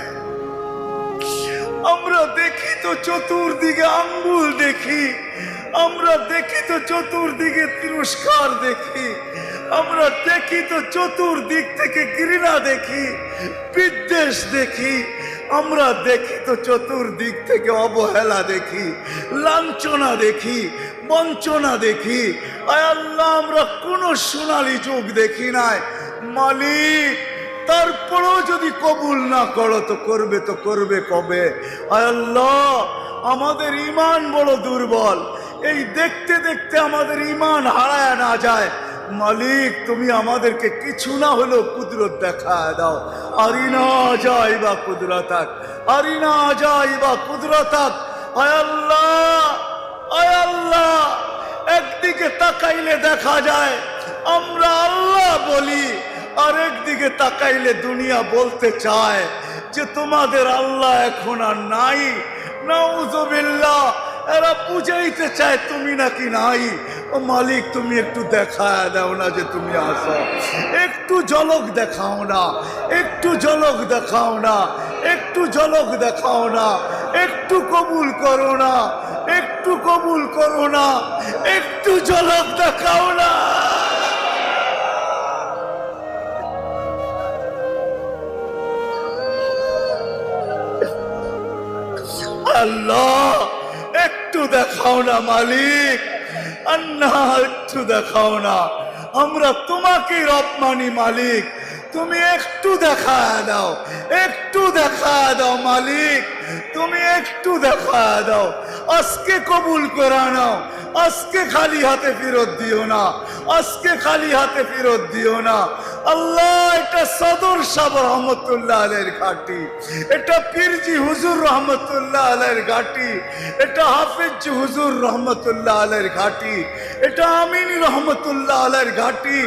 আমরা দেখি তো চতুর্দিকে আঙ্গুল দেখি, আমরা দেখি তো চতুর্দিকে তিরস্কার দেখি, আমরা দেখি তো চতুর্দিক থেকে ঘৃণা দেখি, বিদ্বেষ দেখি, আমরা দেখি তো চতুর্দিক থেকে অবহেলা দেখি, লাঞ্ছনা দেখি, বঞ্চনা দেখি। আয় আল্লাহ, আমরা কোন সোনালী যুগ দেখি নাই। মালিক, তারপরেও যদি কবুল না করো তো করবে কবে? আয় আল্লাহ, আমাদের ঈমান বড় দুর্বল। এই দেখতে দেখতে আমাদের ঈমান হারায় না যায়, মালিক তুমি আমাদেরকে কিছু না হলেও কুদরত দেখা দাও। আরিনা জাইবা কুদরতাক, আরিনা জাইবা কুদরতাক। আয় আল্লাহ, আয় আল্লাহ, একদিকে তাকাইলে দেখা যায় আমরা আল্লাহ বলি, আর একদিকে তাকাইলে দুনিয়া বলতে চায় যে তোমাদের আল্লাহ এখন আর নাই। নাউযুবিল্লাহ, এরা বুঝাইতে চায় তুমি নাকি নাই। ও মালিক তুমি একটু দেখা দাও না যে তুমি আসো, একটু ঝলক দেখাও না, একটু ঝলক দেখাও না, একটু ঝলক দেখাও না, একটু কবুল করো না, একটু কবুল করো না, একটু ঝলক দেখাও না। আল্লাহ একটু দেখাও না মালিক, আল্লাহ একটু দেখাও না। আমরা তোমাকে রব মানি মালিক, তুমি একটু দেখা দাও, একটু দেখা দাও মালিক, তুমি একটু দেখা দাও। আজকে কবুল করে নাও, আজকে খালি হাতে ফেরত দিও না, আজকে খালি হাতে ফেরত দিও না। আল্লাহ এটা সদর সাহেব রহমতুল্লাহ আলাইহির ঘাটি, এটা পীরজি হুজুর রহমতুল্লাহ আলাইহির ঘাটি, এটা হাফেজ হুজুর রহমতুল্লাহ আলাইহির ঘাটি, এটা আমিনী রহমতুল্লাহ আলাইহির ঘাটি,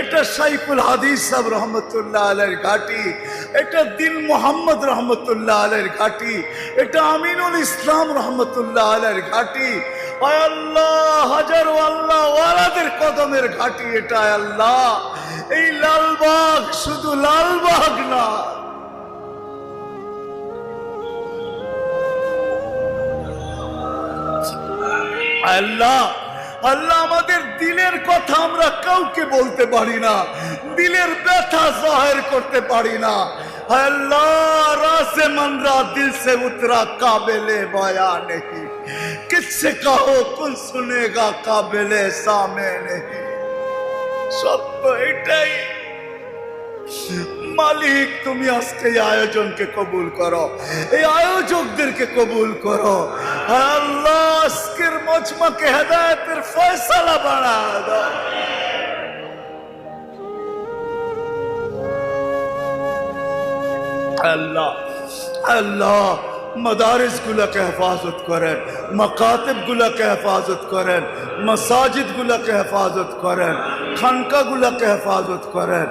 এটা শাইখুল হাদিস সাহেব রহমতুল্লাহ আলাইহির ঘাটি, এটা দিল মোহাম্মদ রহমতুল্লাহ আলাইহির ঘাটি, এটা আমিনুল ইসলাম রহমতুল্লাহ আলাইহির ঘাটি। আয় আল্লাহ হাজারো আল্লাহ ওয়ালাদের কদমের ঘাটি এটা। আল্লাহ এই লালবাগ শুধু লালবাগ না, আল্লাহ আল্লাহ আমাদের দিলের কথা আমরা কাউকে বলতে পারি না, দিলের ব্যথা জাহির করতে পারি না। अल्लाह रासे मनरा दिल से उतरा काबिले बया नहीं, किससे कहो कौन सुनेगा काबिले सामे नहीं। সত্য এটাই মালিক, তুমি আজকে এই আয়োজনকে কবুল করো, এই আয়োজকদেরকে কবুল করো। আল্লাহ আজকের মজমাকে হেদায়েতের ফয়সালা বানা দাও। আল্লাহ আল্লাহ मदारिस गुला के हिफाजत करें, मकातिब गुला के हिफाजत करें, मसाजिद गुला के हिफाजत करें, खानका गुला के हिफाजत करें।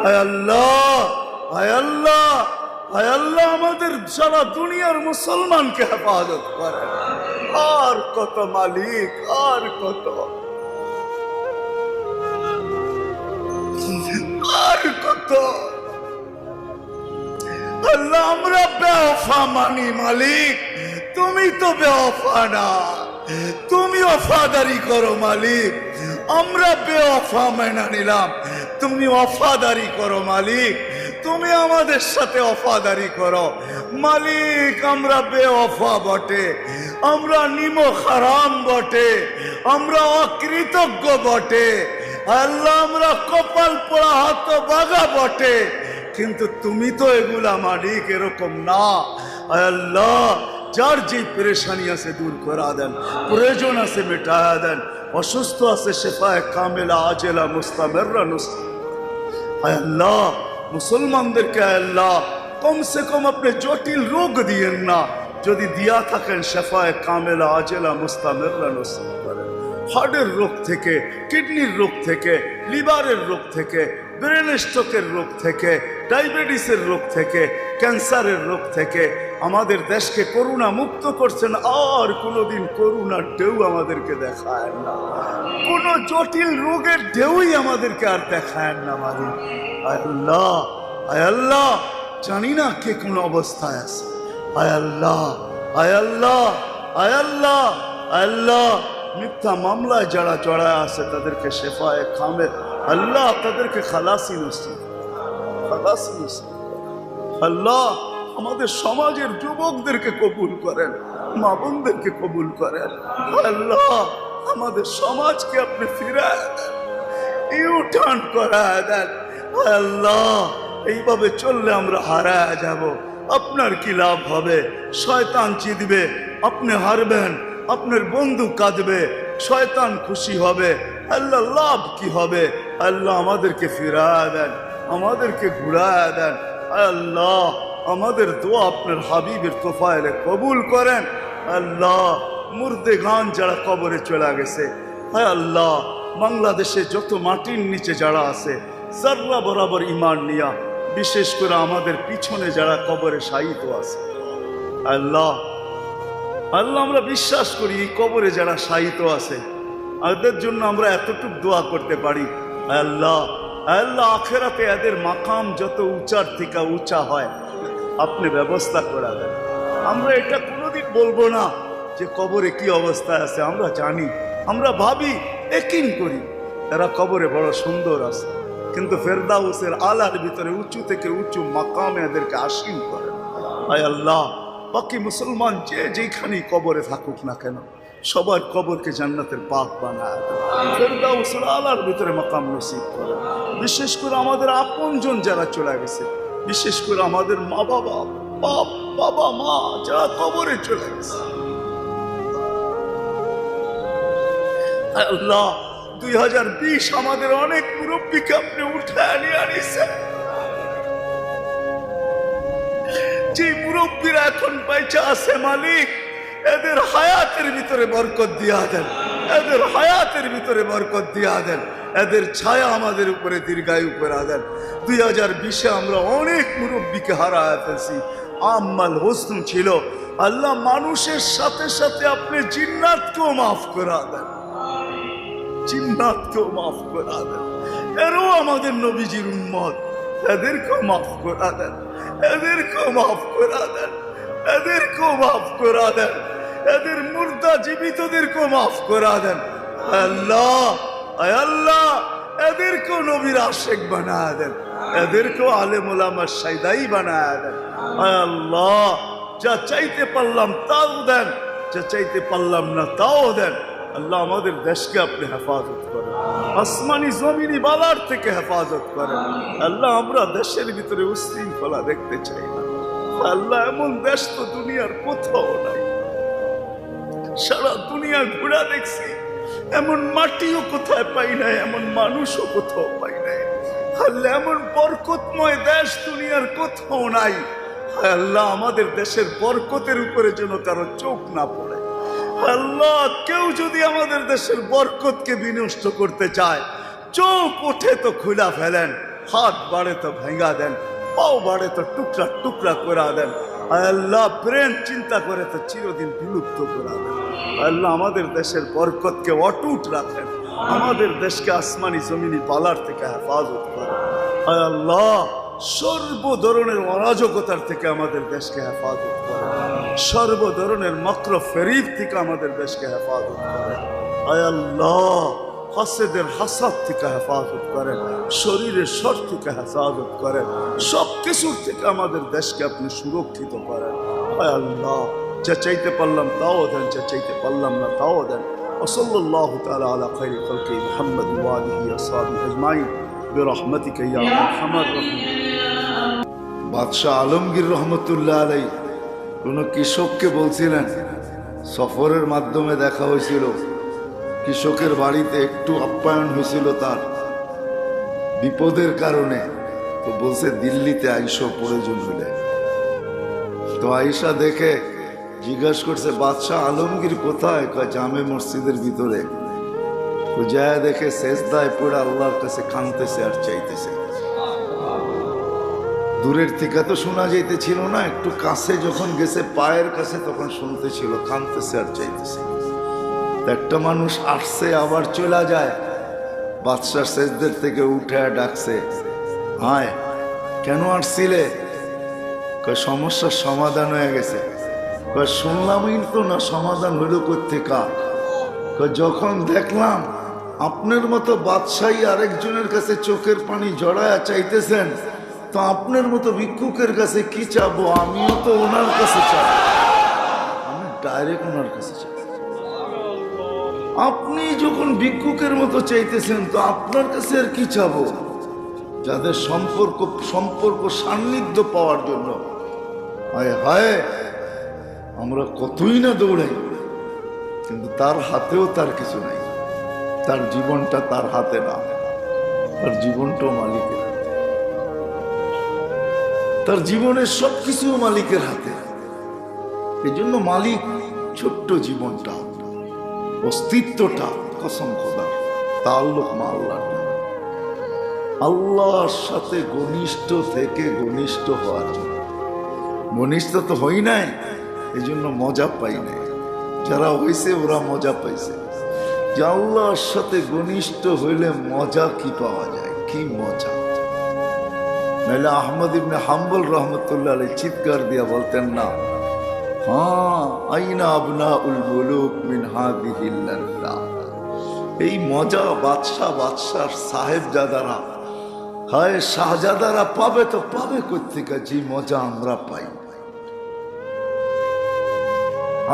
आय अल्लाह, आय अल्लाह, आय अल्लाह আমাদের সারা দুনিয়ার মুসলমানকে হেফাজত করেন। আর কত মালিক, আর কত, আর কত। আল্লাহ আমরা বেওফা মানি মালিক, তুমি তো বেওফা না, তুমি ওফাদারি করো মালিক। আমরা বেওফা মেনে নিলাম, তুমি ওফাদারি করো মালিক, তুমি আমাদের সাথে ওফাদারি করো মালিক। আমরা বেওফা বটে, আমরা নিমক হারাম বটে, আমরা অকৃতজ্ঞ বটে আল্লাহ, আমরা কপাল পোড়া হাত বাগা বটে, কিন্তু তুমি তো এগুলা মালিক এরকম না। আল্লাহ যার যে পেরেশানি আছে দূর করা দেন, প্রয়োজন আছে মেটায়া দেন, অসুস্থ আছে শেফায়ে কামেলা আজেলা মুস্তামিররা নুসরত। আল্লাহ মুসলমানদেরকে আল্লাহ কমসে কম আপনি জটিল রোগ দিয়েন না, যদি দিয়া থাকেন শেফায়ে কামেলা আজেলা মুস্তামিররা নুসরত করেন। হার্টের রোগ থেকে, কিডনির রোগ থেকে, লিভারের রোগ থেকে, ব্রেন স্ট্রোকের রোগ থেকে, ডায়াবেটিসের রোগ থেকে, ক্যান্সারের রোগ থেকে আমাদের দেশকে করোনা মুক্ত করছেন। আর কোনোদিন করোনার ঢেউ আমাদেরকে দেখায় না, কোনো জটিল রোগের ঢেউই আমাদেরকে আর দেখায় না মালিক। আয় আল্লাহ, আয় আল্লাহ জানি না কে কোন অবস্থায় আছে। আয় আল্লাহ, আয় আল্লাহ, আয় আল্লাহ, আল্লাহ মিথ্যা মামলায় যারা জড়ায় আছে তাদেরকে শেফায়ে কামেল আল্লাহ, তাদেরকে খালাসি নসিব, খালাসি নসিব। আল্লাহ আমাদের সমাজের যুবকদেরকে কবুল করেন, মা বোনদেরকে কবুল করেন। আল্লাহ আমাদের সমাজকে আপনি ফিরায় দেন, ইউটার্ন করায় দেন। আল্লাহ এইভাবে চললে আমরা হারায় যাব, আপনার কি লাভ হবে? শয়তান জিতবে, আপনি হারবেন, আপনার বন্ধু কাঁদবে, শয়তান খুশি হবে। আল্লাহ লাভ কি হবে? আল্লাহ আমাদেরকে ফিরায় দেন, আমাদেরকে ঘুরায় দেন। আল্লাহ আমাদের দোয়া আপনার হাবিবের তোফায়েলে কবুল করেন। আল্লাহ মুর্দে গান যারা কবরে চলে গেছে, হায় আল্লাহ বাংলাদেশে যত মাটির নিচে যারা আছে যারা বরাবর ঈমান নিয়া, বিশেষ করে আমাদের পিছনে যারা কবরে শায়িত আছে, আল্লাহ আল্লাহ আমরা বিশ্বাস করি এই কবরে যারা শায়িত আছে এদের জন্য আমরা এতটুকু দোয়া করতে পারি, আল্লাহ আল্লাহ আখেরাতে এদের মাকাম যত উঁচার থেকে উঁচা হয় আপনি ব্যবস্থা করে দেন। আমরা এটা কোনোদিন বলবো না যে কবরে কি অবস্থায় আছে, আমরা জানি, আমরা ভাবি, একিন করি এরা কবরে বড় সুন্দর আছে, কিন্তু ফেরদাউসের আলার ভিতরে উঁচু থেকে উঁচু মাকামে এদেরকে আসীন করে। আয় আল্লাহ বাকি মুসলমান যে যেখানেই কবরে থাকুক না কেন সবার কবরকে জান্নাতের পাক বানায় দেন, ফেরদাউসের আলার ভিতরে মাকাম নসিব করে। বিশেষ করে আমাদের আপনজন যারা চলে গেছে, বিশেষ করে আমাদের মা বাবা, বাবা মা যারা কবরে চলে গেছে, আল্লাহ 2020 আমাদের অনেক মুরব্বীকে আপনি উঠায় নিয়ে আনিছেন, যে মুরব্বীরা এখন বাইচা আছে মালিক এদের হায়াতের ভিতরে বরকত দিয়া দেন, এদের হায়াতের ভিতরে বরকত দিয়া দেন, এদের ছায়া আমাদের উপরে দীর্ঘায়ু করে দেন। 2020 আমরা অনেক মুরব্বীকে হারায় ফেলছি। আম্মাল হোসন ছিল, আল্লাহ মানুষের সাথে সাথে আপনি জিন্নাতকেও মাফ করে দেন, জিন্নাতকেও মাফ করে দেন। এরাও আমাদের নবীজির উম্মত, এদেরকেও মাফ করে দেন, এদেরকেও মাফ করে দেন, এদেরকেও মাফ করে দেন, এদের মুর্দা জীবিতদেরকেও মাফ করে দেন। আল্লাহ আল্লাহ এদেরকেও নবীর আশেক বানায় দেন, এদেরকেও আলেম ওলামার সাইদাই বানায় দেন। আল্লাহ যা চাইতে পারলাম তাও দেন, যা চাইতে পারলাম না তাও দেন। আল্লাহ আমাদের দেশকে আপনি হেফাজত করেন, আসমানি জমিনি বালার থেকে হেফাজত করেন। আল্লাহ আমরা দেশের ভিতরে উশৃঙ্খলা দেখতে চাই না। আল্লাহ এমন দেশ তো দুনিয়ার কোথাও নাই, সারা দুনিয়া ঘোরা দেখছি, এমন মাটিও কোথায় পাই নাই, এমন মানুষও কোথাও পাই নাই। আল্লাহ এমন বরকতময় দেশ দুনিয়ার কোথাও নাই। আল্লাহ আমাদের দেশের বরকতের উপরে যেন কারো চোখ না পড়ে। আল্লাহ কেউ যদি আমাদের দেশের বরকতকে বিনষ্ট করতে চায়, চোখ ওঠে তো খুলা ফেলেন, হাত বাড়ে তো ভেঙ্গা দেন, পাও বাড়ে তো টুকরা টুকরা করে দেন। আল্লাহ ব্রেন চিন্তা করে তো চিরদিন বিলুপ্ত করে দেন। আল্লাহ আমাদের দেশের বরকতকে অটুট রাখেন, আমাদের দেশকে আসমানি জমিনি পালার থেকে হেফাজত করেন। আল্লাহ সর্ব ধরনের অরাজকতার থেকে আমাদের দেশকে হেফাজত করেন, সর্ব ধরনের মক্র ফেরিব থেকে আমাদের দেশকে হেফাজত করেন। আল্লাহ হাসেদের হাসাদ থেকে হেফাজত করেন, শরীরের শর থেকে হেফাজত করেন, সব কিছুর থেকে আমাদের দেশকে আপনি সুরক্ষিত করেন। আল্লাহ যা চাইতে পারলাম তাও দেন, যা চাইতে পারলাম না তাও দেন। ওসল্লাল্লাহু তাআলা আলা খায়রি খালকি মুহাম্মদ ওয়া আলিহি ওয়া সাহবিহি আজমাইন বিরহমাতিকা ইয়া আরহামার রাহিম। বাদশাহ আলমগীর রহমতুল্লাহ আলাইহি কোন কৃষককে বলছিলেন, সফরের মাধ্যমে দেখা হয়েছিল, কৃষকের বাড়িতে একটু আপ্যায়ন হয়েছিল তার বিপদের কারণে, তো বলছে দিল্লিতে আইসো প্রয়োজন হলে। তো আইসা দেখে জিজ্ঞাসা করছে বাদশাহ আলমগীর কোথায়? কয় জামে মসজিদের ভিতরে। তো যায় দেখে সেজদায় পড়ে আল্লাহর কাছে কাঁদতেছে আর চাইতেছে। দূরের থেকে তো শোনা যাইতেছিল না, একটু কাছে যখন গেছে পায়ের কাছে তখন শুনতেছিল কাঁদতেছে আর চাইতেছে। একটা মানুষ আসছে আবার চলে যায়, বাদশার সেজদের থেকে উঠে ডাকছে, হায় কেন আসছিলে? কয় সমস্যার সমাধান হয়ে গেছে। কয় শুনলামই তো না, সমাধান হইল কোত্থেকা? কয় যখন দেখলাম আপনার মতো বাদশাহী আরেকজনের কাছে চোখের পানি জড়ায়া চাইতেছেন, তো আপনার মতো ভিক্ষুকের কাছে কি চাবো? আমিও তো ওনার কাছে চাই, আমি ডাইরেক্ট ওনার কাছে চাই। আপনি যখন ভিক্ষুকের মতো চাইতেছেন তো আপনার কাছে আর কি চাবো? যাদের সম্পর্ক সান্নিধ্য পাওয়ার জন্য হায় হায় আমরা কতই না দৌড়াই, কিন্তু তার হাতেও তার কিছু নাই, তার জীবনটা তার হাতে না। তার জীবনটাও মালিকের হাতে, তার জীবনের সবকিছু মালিকের হাতে। এই জন্য মালিক ছোট্ট জীবনটা, অস্তিত্বটা কসম খোদার তাআল্লুক মা আল্লাহর জন্য, আল্লাহর সাথে ঘনিষ্ঠ থেকে ঘনিষ্ঠ হওয়ার জন্য। ঘনিষ্ঠ তো হই নাই, এই জন্য মজা পাই নাই। যারা হয়েছে ওরা মজা পাইছে। যে আল্লাহর সাথে ঘনিষ্ঠ হইলে মজা কি পাওয়া যায়, কি মজা। নাইলে আহমদ ইবনে হাম্বল রহমতুল্লাহ আলাইহি চিৎকার দিয়া বলতেন না, হ্যাঁ আইনা আবনাউল মুলুক মিন হাদিহিল লাযযাত। এই মজা বাদশার সাহেবজাদারা, হায় শাহজাদারা পাবে তো পাবে কোত্থেকে, যে মজা আমরা পাই।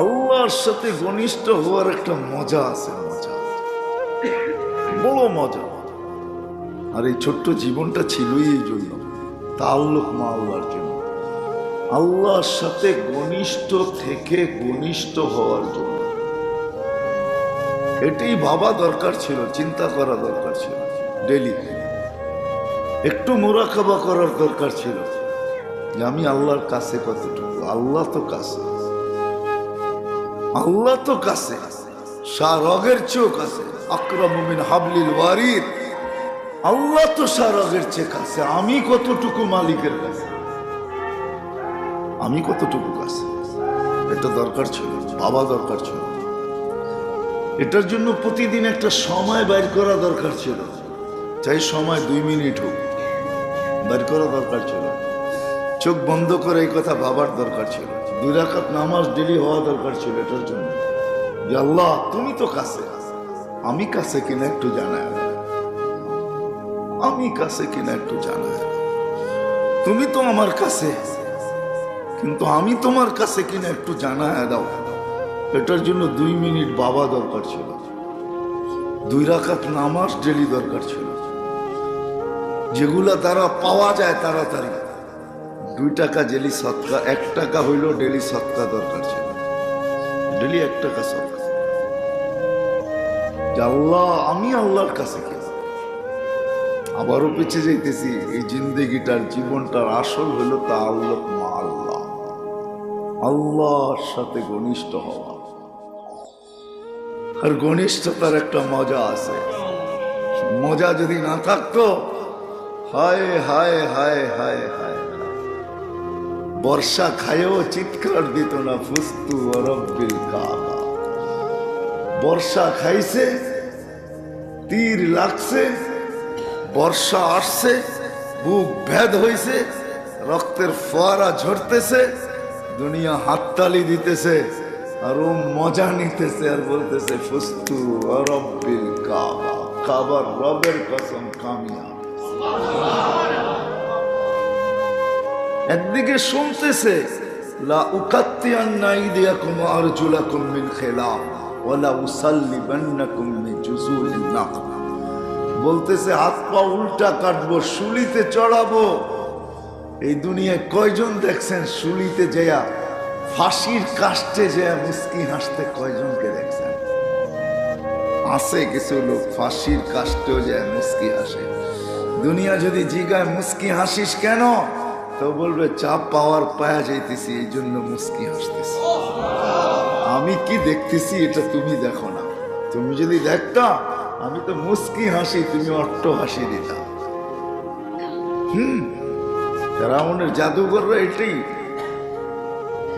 আল্লাহর সাথে ঘনিষ্ঠ হওয়ার একটা মজা আছে, মজা, বড় মজা। আর এই ছোট্ট জীবনটা ছিলই এই জন্য, তাআল্লুক মা আল্লাহর জন্য, আল্লাহর সাথে ঘনিষ্ঠ থেকে ঘনিষ্ঠ হওয়ার জন্য। এটাই ভাবা দরকার ছিল, চিন্তা করা দরকার ছিল, ডেলি একটু মুরাকাবা করার দরকার ছিল যে আমি আল্লাহর কাছে কতটুকু। আল্লাহ তো কাছে, আল্লাহ তো কাছে, শাহরগের চেয়েও কাছে। আকরামু মিন হাবলিল ওয়ারিদ, আল্লাহ তো শাহরগের চেয়ে কাছে। আমি কতটুকু মালিকের কাছে, আমি কতটুকু কাছে, এটা দরকার ছিল, ভাবা দরকার ছিল। এটার জন্য প্রতিদিন একটা সময় বাইর করা দরকার ছিল, চাই সময় 2 মিনিট হোক, বাইর করা দরকার ছিল। চোখ বন্ধ করে এই কথা ভাবার দরকার ছিল। 2 রাকাত নামাজ ডেলি হওয়া দরকার ছিল এটার জন্য, যে আল্লাহ তুমি তো কাছে, আমি কাছে কিনা একটু জানায়, আমি কাছে কিনা একটু জানায়। তুমি তো আমার কাছে, কিন্তু আমি তোমার কাছে কিনা একটু জানায় দাও। এটার জন্য 2 মিনিট বাবা দরকার ছিল, 2 রাকাত নামাজ ডেলি দরকার ছিল, যেগুলা দ্বারা পাওয়া যায় তাড়াতাড়ি। 2 টাকা ডেলি সদকা, 1 টাকা হইল ডেলি সদকা দরকার ছিল, ডেলি 1 টাকা সদকা। আল্লাহ আমি আল্লাহর কাছে কি, আবারও পিছিয়ে যাইতেছি। এই জিন্দেগিটার জীবনটার আসল হলো তাআল্লুক মা আল্লাহ, আল্লাহর সাথে ঘনিষ্ঠ হওয়া। আর ঘনিষ্ঠতার একটা মজা আছে, মজা যদি না থাকতো, হায় হায় হায় হায় হায়, বর্ষা খায়ও চিৎকার দিত না, ফুস্তু রব্বিল কাবা। বর্ষা খাইছে, তীর লাগছে, বর্ষা আসছে, বুক ভেদ হইছে, রক্তের ফোয়ারা ঝরতেছে, দুনিয়া হাততালি দিতেছে, আর ও মজা নিতেছে আর বলতেছে ফুস্তু রব্বিল কাবা, কাবার রবের কসম কামিয়াব। একদিকে শুনতেছে লা উকাত্তিআন্না আইদিয়াকুম ওয়া আরজুলাকুম মিন খিলাফ ওয়া লা উসাল্লিবান্নাকুম বিজুযুলিন নাখল, বলতেছে হাত পা উল্টা কাটবো, শুলিতে চড়াবো। এই দুনিয়ায় কয়জন দেখছেন শুলিতে যেয়া, ফাঁসির কাস্টে যেয়া মুস্কি হাসতে কয়জনকে দেখছেন? আছে কিছু লোক ফাঁসির কাস্টেও যায় মুস্কি হাসে। দুনিয়া যদি জিগায় মুস্কি হাসিস কেন, তো বলবে চাপ পাওয়ার পায়া যাইতেছি, এই জন্য মুস্কি হাসতেছি। আমি কি দেখতেছি এটা তুমি দেখো না। তুমি যদি দেখতা আমি তো মুস্কি হাসি, তুমি অট্ট হাসি দিতা। ফেরাউনের জাদুঘররা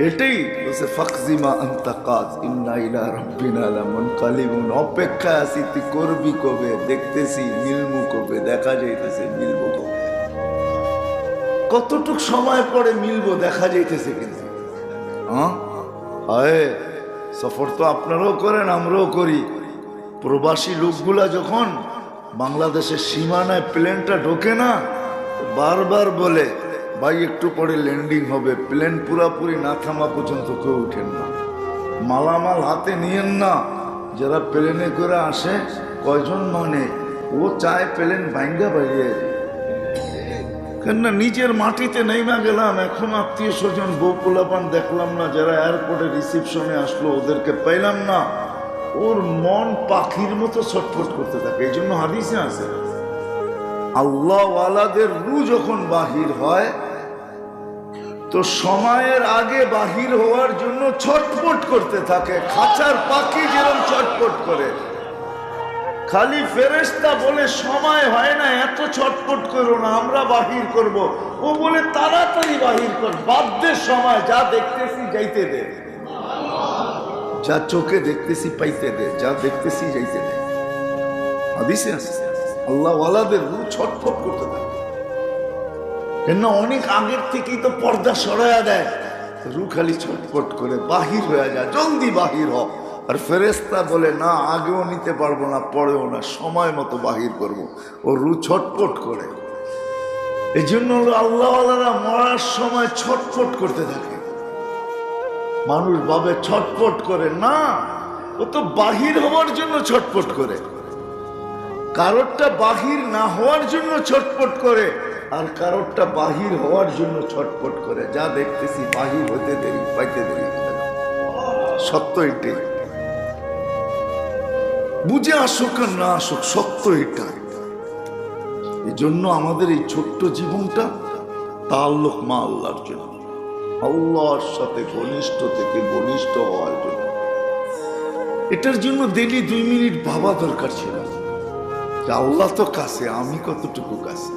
এটাই বলছে ফাকজিমা আনতা কাজ ইন্না ইলা রাব্বিনা লামুনকালিবুন। অপেক্ষায় আছি তুই করবি কবে, দেখতেছি মিলমু কবে, দেখা যাইতেছে মিলবো কবে। কতটুক সময় পরে মিলবো দেখা যাইতেছে, কিন্তু হায় সফর তো আপনারাও করেন আমরাও করি। প্রবাসী লোকগুলা যখন বাংলাদেশের সীমানায় প্লেনটা ঢোকে না, বারবার বলে ভাই একটু পরে ল্যান্ডিং হবে, প্লেন পুরাপুরি না থামা পর্যন্ত কেউ উঠেন না, মালামাল হাতে নিয়েন না। যারা প্লেনে করে আসে কয়জন মানে ও চায় প্লেন ভাঙ্গা বাইরে, কেননা নিজের মাটিতে নেইমা গেলাম, এখন আত্মীয় স্বজন বউ পোলাপান দেখলাম না, যারা এয়ারপোর্টে রিসিপশনে আসলো ওদেরকে পাইলাম না, ওর মন পাখির মতো ছটফট করতে থাকে। এই জন্য হাদিসে আছে আল্লাহওয়ালাদের রূহ যখন বাহির হয় তো সময়ের আগে বাহির হওয়ার জন্য ছটফট করতে থাকে, খাঁচার পাখি যেরকম ছটফট করে। খালি ফেরেশতা বলে সময় হয় না, এত ছটফট করো না, আমরা বাহির করব। ও বলে তাড়াতাড়ি বাহির কর, বাধ্যের সময়, যা দেখতেছি যাইতে দে, যা চোখে দেখতেছি পাইতে দে, যা দেখতেছি যাইতে দে। হাদিসে আছে আল্লাহ ওয়ালাদের রূহ ছটফট করতে থাকে, কেন অনেক আগের থেকেই তো পর্দা সরাইয়া দেয়, রূহ খালি ছটফট করে বাহির হয়ে যায়, জলদি বাহির হ। আর ফেরেশতা বলে না, আগেও নিতে পারবো না, পরেও না, সময় মতো বাহির করব। ও রূহ ছটফট করে। এই জন্য আল্লাহওয়ালারা মরার সময় ছটফট করতে থাকে। মানুষ ভাবে ছটফট করে না, ও তো বাহির হওয়ার জন্য ছটফট করে। কারোরটা বাহির না হওয়ার জন্য ছটফট করে, আর কারোরটা বাহির হওয়ার জন্য ছটফট করে। যা দেখতেছি বাহির হতে দেরি, পাইতে দেরি। সত্য এটাই, বুঝে আসুক আর না আসুক, সত্য এটা। এই জন্য আমাদের এই ছোট্ট জীবনটা তাআল্লুক মা আল্লাহর জন্য, আল্লাহর সাথে ঘনিষ্ঠ থেকে ঘনিষ্ঠ হওয়ার জন্য। এটার জন্য ডেইলি 2 মিনিট ভাবা দরকার ছিল যে আল্লাহ তো কাছে, আমি কতটুকু কাছে।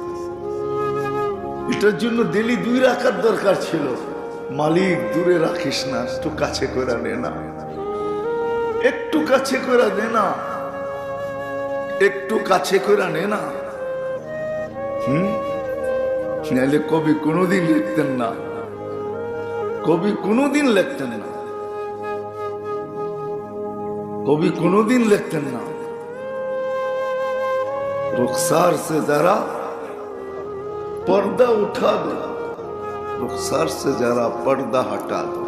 এটার জন্য ডেইলি 2 রাকাত দরকার ছিল, মালিক দূরে রাখিস না, একটু কাছে করে নে না, একটু কাছে করে নে না, একটু কাছে করে নে না। নাহলে কবি কোনোদিন লিখতেন না, কবি কোনোদিন লিখতেন না, কবি কোনোদিন লিখতেন না रुखसार से जरा पर्दा उठा दो, रुखसार से जरा पर्दा हटा दो।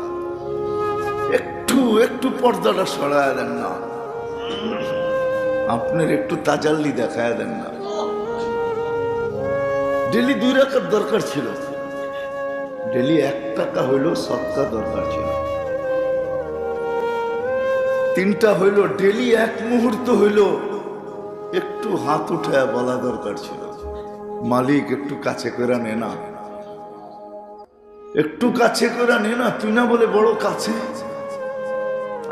একটু একটু পর্দাটা সরায় দেন না, আপনার একটু তাজাল্লি দেখায় দেন না। ডেলি 2 রাকাত দরকার ছিল, ডেলি 1 টাকা হইলো সদকা দরকার ছিল, 3টা হইলো ডেলি 1 মুহূর্ত হইলো একটু হাত উঠায় বলা দরকার ছিল, মালিক একটু কাছে করে নে না, একটু কাছে করে নে না। তুই না বলে বড় কাছে,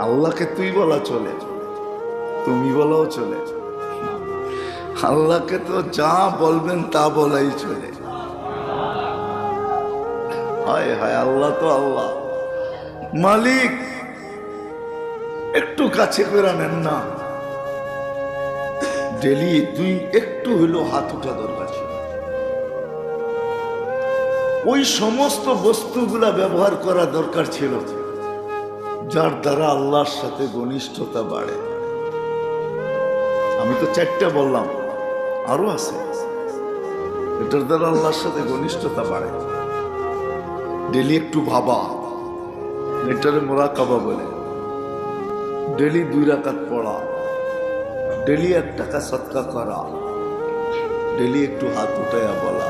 আল্লাহকে তুই বলা চলে, তুমি বলাও চলে, আল্লাহকে তো যা বলবেন তা বলাই চলে। হায় হায়, আল্লাহ তো আল্লাহ, মালিক একটু কাছে করে নেন না। ডেলি 2 একটু হইলো হাত উঠা দরকার ছিল। ওই সমস্ত বস্তুগুলা ব্যবহার করা দরকার ছিল যার দ্বারা আল্লাহর সাথে ঘনিষ্ঠতা বাড়ে। আমি তো 4টা বললাম, আরো আছে, এটার দ্বারা আল্লাহর সাথে ঘনিষ্ঠতা বাড়ে। ডেলি একটু ভাবা, এটারে মুরাকাবা বলে। ডেলি 2 রাকাত পড়া, ডেলি 1 টাকা সদকা করা, ডেলি একটু হাত উঠাইয়া বলা,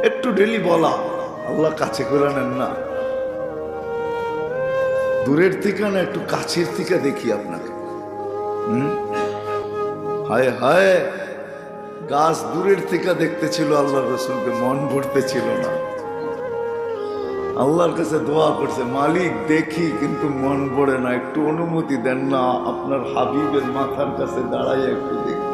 একটু ডেলি বলা, আল্লাহ কাছে করে নেন না। দূরের থেকে না, একটু কাছের থেকে দেখি আপনাকে। হায় হায়, গাছ দূরের থেকে দেখতেছিল আল্লাহ রসুলকে, মন ভরতেছিল না। আল্লাহর কাছে দোয়া করছে, মালিক দেখি কিন্তু মন ভরে না, একটু অনুমতি দেন না, আপনার হাবিবের মাথার কাছে দাঁড়াই একটু দেখি।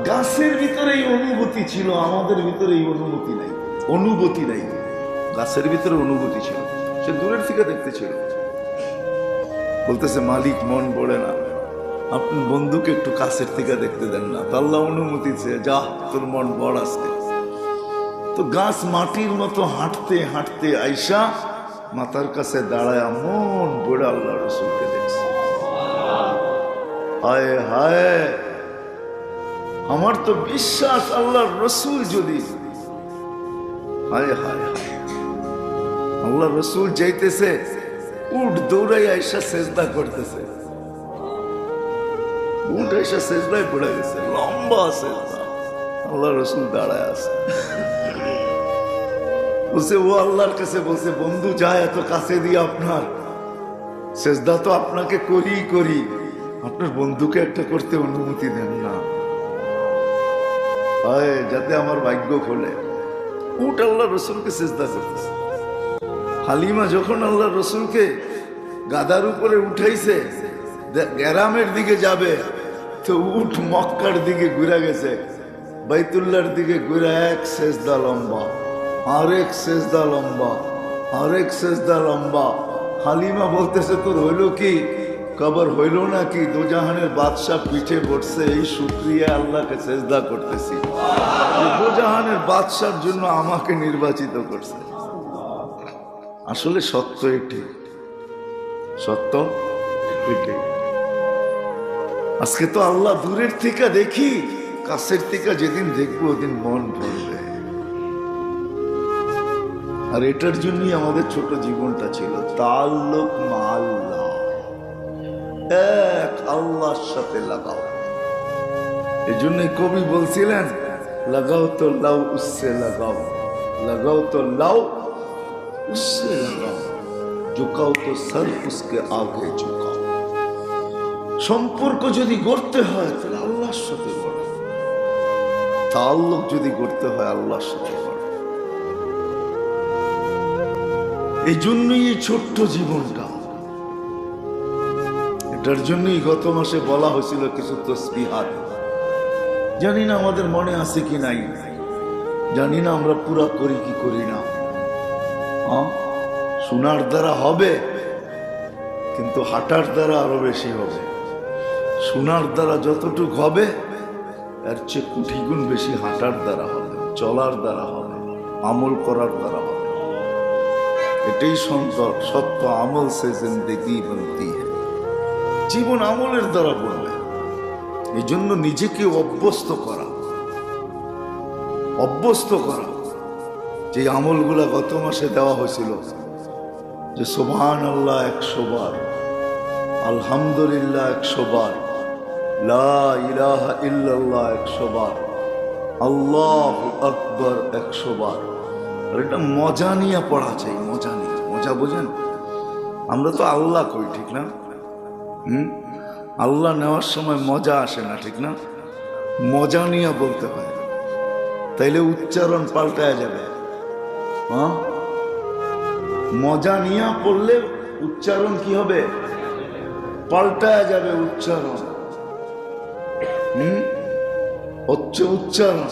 গাছের ভিতরে এই অনুভূতি ছিল, আমাদের ভিতরে এই অনুভূতি নাই, অনুভূতি নাই। গাছের ভিতরে অনুভূতি ছিল, সে দূরের থেকে দেখতেছিল। বলতেছে মালিক মন ভরে না, আপনি বন্ধুকে একটু কাছের থেকে দেখতে দেন না। আল্লাহ অনুমতি চেয়ে, যা তোর মন বড় আসতে। তো গাছ মাটির মতো হাঁটতে হাঁটতে আইসা মাথার কাছে দাঁড়ায় মন ভরে আল্লাহ রসুলকে দেখছে। হায় হায়, আমার তো বিশ্বাস আল্লাহর রসুল যদি, হায় হায় হায়, আল্লাহ রসুল যাইতেছে, উঠ দৌড়াই আইসা সেজদা করতেছে, উঠ আইসা সেজদায় পড়ে গেছে, লম্বা সেজদা। আল্লাহ রসুল দাঁড়ায় আছে, বলছে ও আল্লাহর কাছে বলছে, বন্ধু যায় এত কাছে দিয়ে আপনার সেজদা তো আপনাকে করি, আপনার বন্ধুকে একটা করতে অনুমতি দেন না। হয় যাতে আমার ভাগ্য খোলে। উট আল্লাহ রসুলকে সিজদা করতেছে। হালিমা যখন আল্লাহ রসুলকে গাদার উপরে উঠাইছে, গ্রামের দিকে যাবে, তো উট মক্কার দিকে ঘুরে গেছে, বাইতুল্লাহর দিকে ঘুরে এক সেজদা লম্বা, আরেক সেজদা লম্বা, আরেক সেজদা লম্বা। হালিমা বলতেছে তোর হইল কি? কবর হইল না কি? দোজাহানের বাদশাহ পিঠে বসছে, এই শুকরিয়া আল্লাহকে সেজদা করতেছি, দোজাহানের বাদশার জন্য আমাকে নির্বাচিত করছে। আসলে সত্য এটি, সত্য এটি। আজকে তো আল্লাহ দূরের থেকে দেখি, কাছের থেকে যেদিন দেখবো ওদিন মন ভরবে। আর এটার জন্যই আমাদের ছোট জীবনটা ছিল, তাল্লুক মা আল্লাহ, এক আল্লাহর সাথে লাগাও। এই জন্য কবি বলছিলেন, লাগাও তো লাও উসসে লাগাও, লাগাও তো লাও উসসে লাগাও, ঝুকাও তো সর উসকে আগে ঝুকাও। সম্পর্ক যদি গড়তে হয় তাহলে আল্লাহর সাথে গড়ো, তাল্লুক যদি গড়তে হয় আল্লাহর সাথে গড়ো। এই জন্যই এই ছোট্ট জীবনটা, এটার জন্যই গত মাসে বলা হয়েছিল কিছু তসবিহাত। জানি না আমাদের মনে আছে কি নাই, জানি না আমরা পুরা করি কি করি না। শোনার দ্বারা হবে, কিন্তু হাঁটার দ্বারা আরো বেশি হবে। শোনার দ্বারা যতটুক হবে এর চেয়ে কোটি গুণ বেশি হাঁটার দ্বারা হবে, চলার দ্বারা হবে, আমল করার দ্বারা হবে। এটাই সত্য, আমল সে জিন্দেগি বনতি হ্যায়। জীবন আমলের দ্বারা বলবে। এই জন্য নিজেকে অভ্যস্ত করা, অভ্যস্ত করা। যে আমলগুলা গত মাসে দেওয়া হয়েছিল, যে সুবহানাল্লাহ 100 বার, আলহামদুলিল্লাহ 100 বার, লা ইলাহা ইল্লাল্লাহ 100 বার, আল্লাহু আকবার 100 বার। আর এটা মজা নিয়ে পড়া চাই, মজা নিয়ে। মজা বোঝেন? আমরা তো আল্লাহ কই, ঠিক না? আল্লাহ নেওয়ার সময় মজা আসে না, ঠিক না? মজা নিয়ে বলতে হয়, তাইলে উচ্চারণ পাল্টায় যাবে। মজা নিয়ে পড়লে উচ্চারণ কি হবে? পাল্টায় যাবে উচ্চারণ। হচ্ছে উচ্চারণ।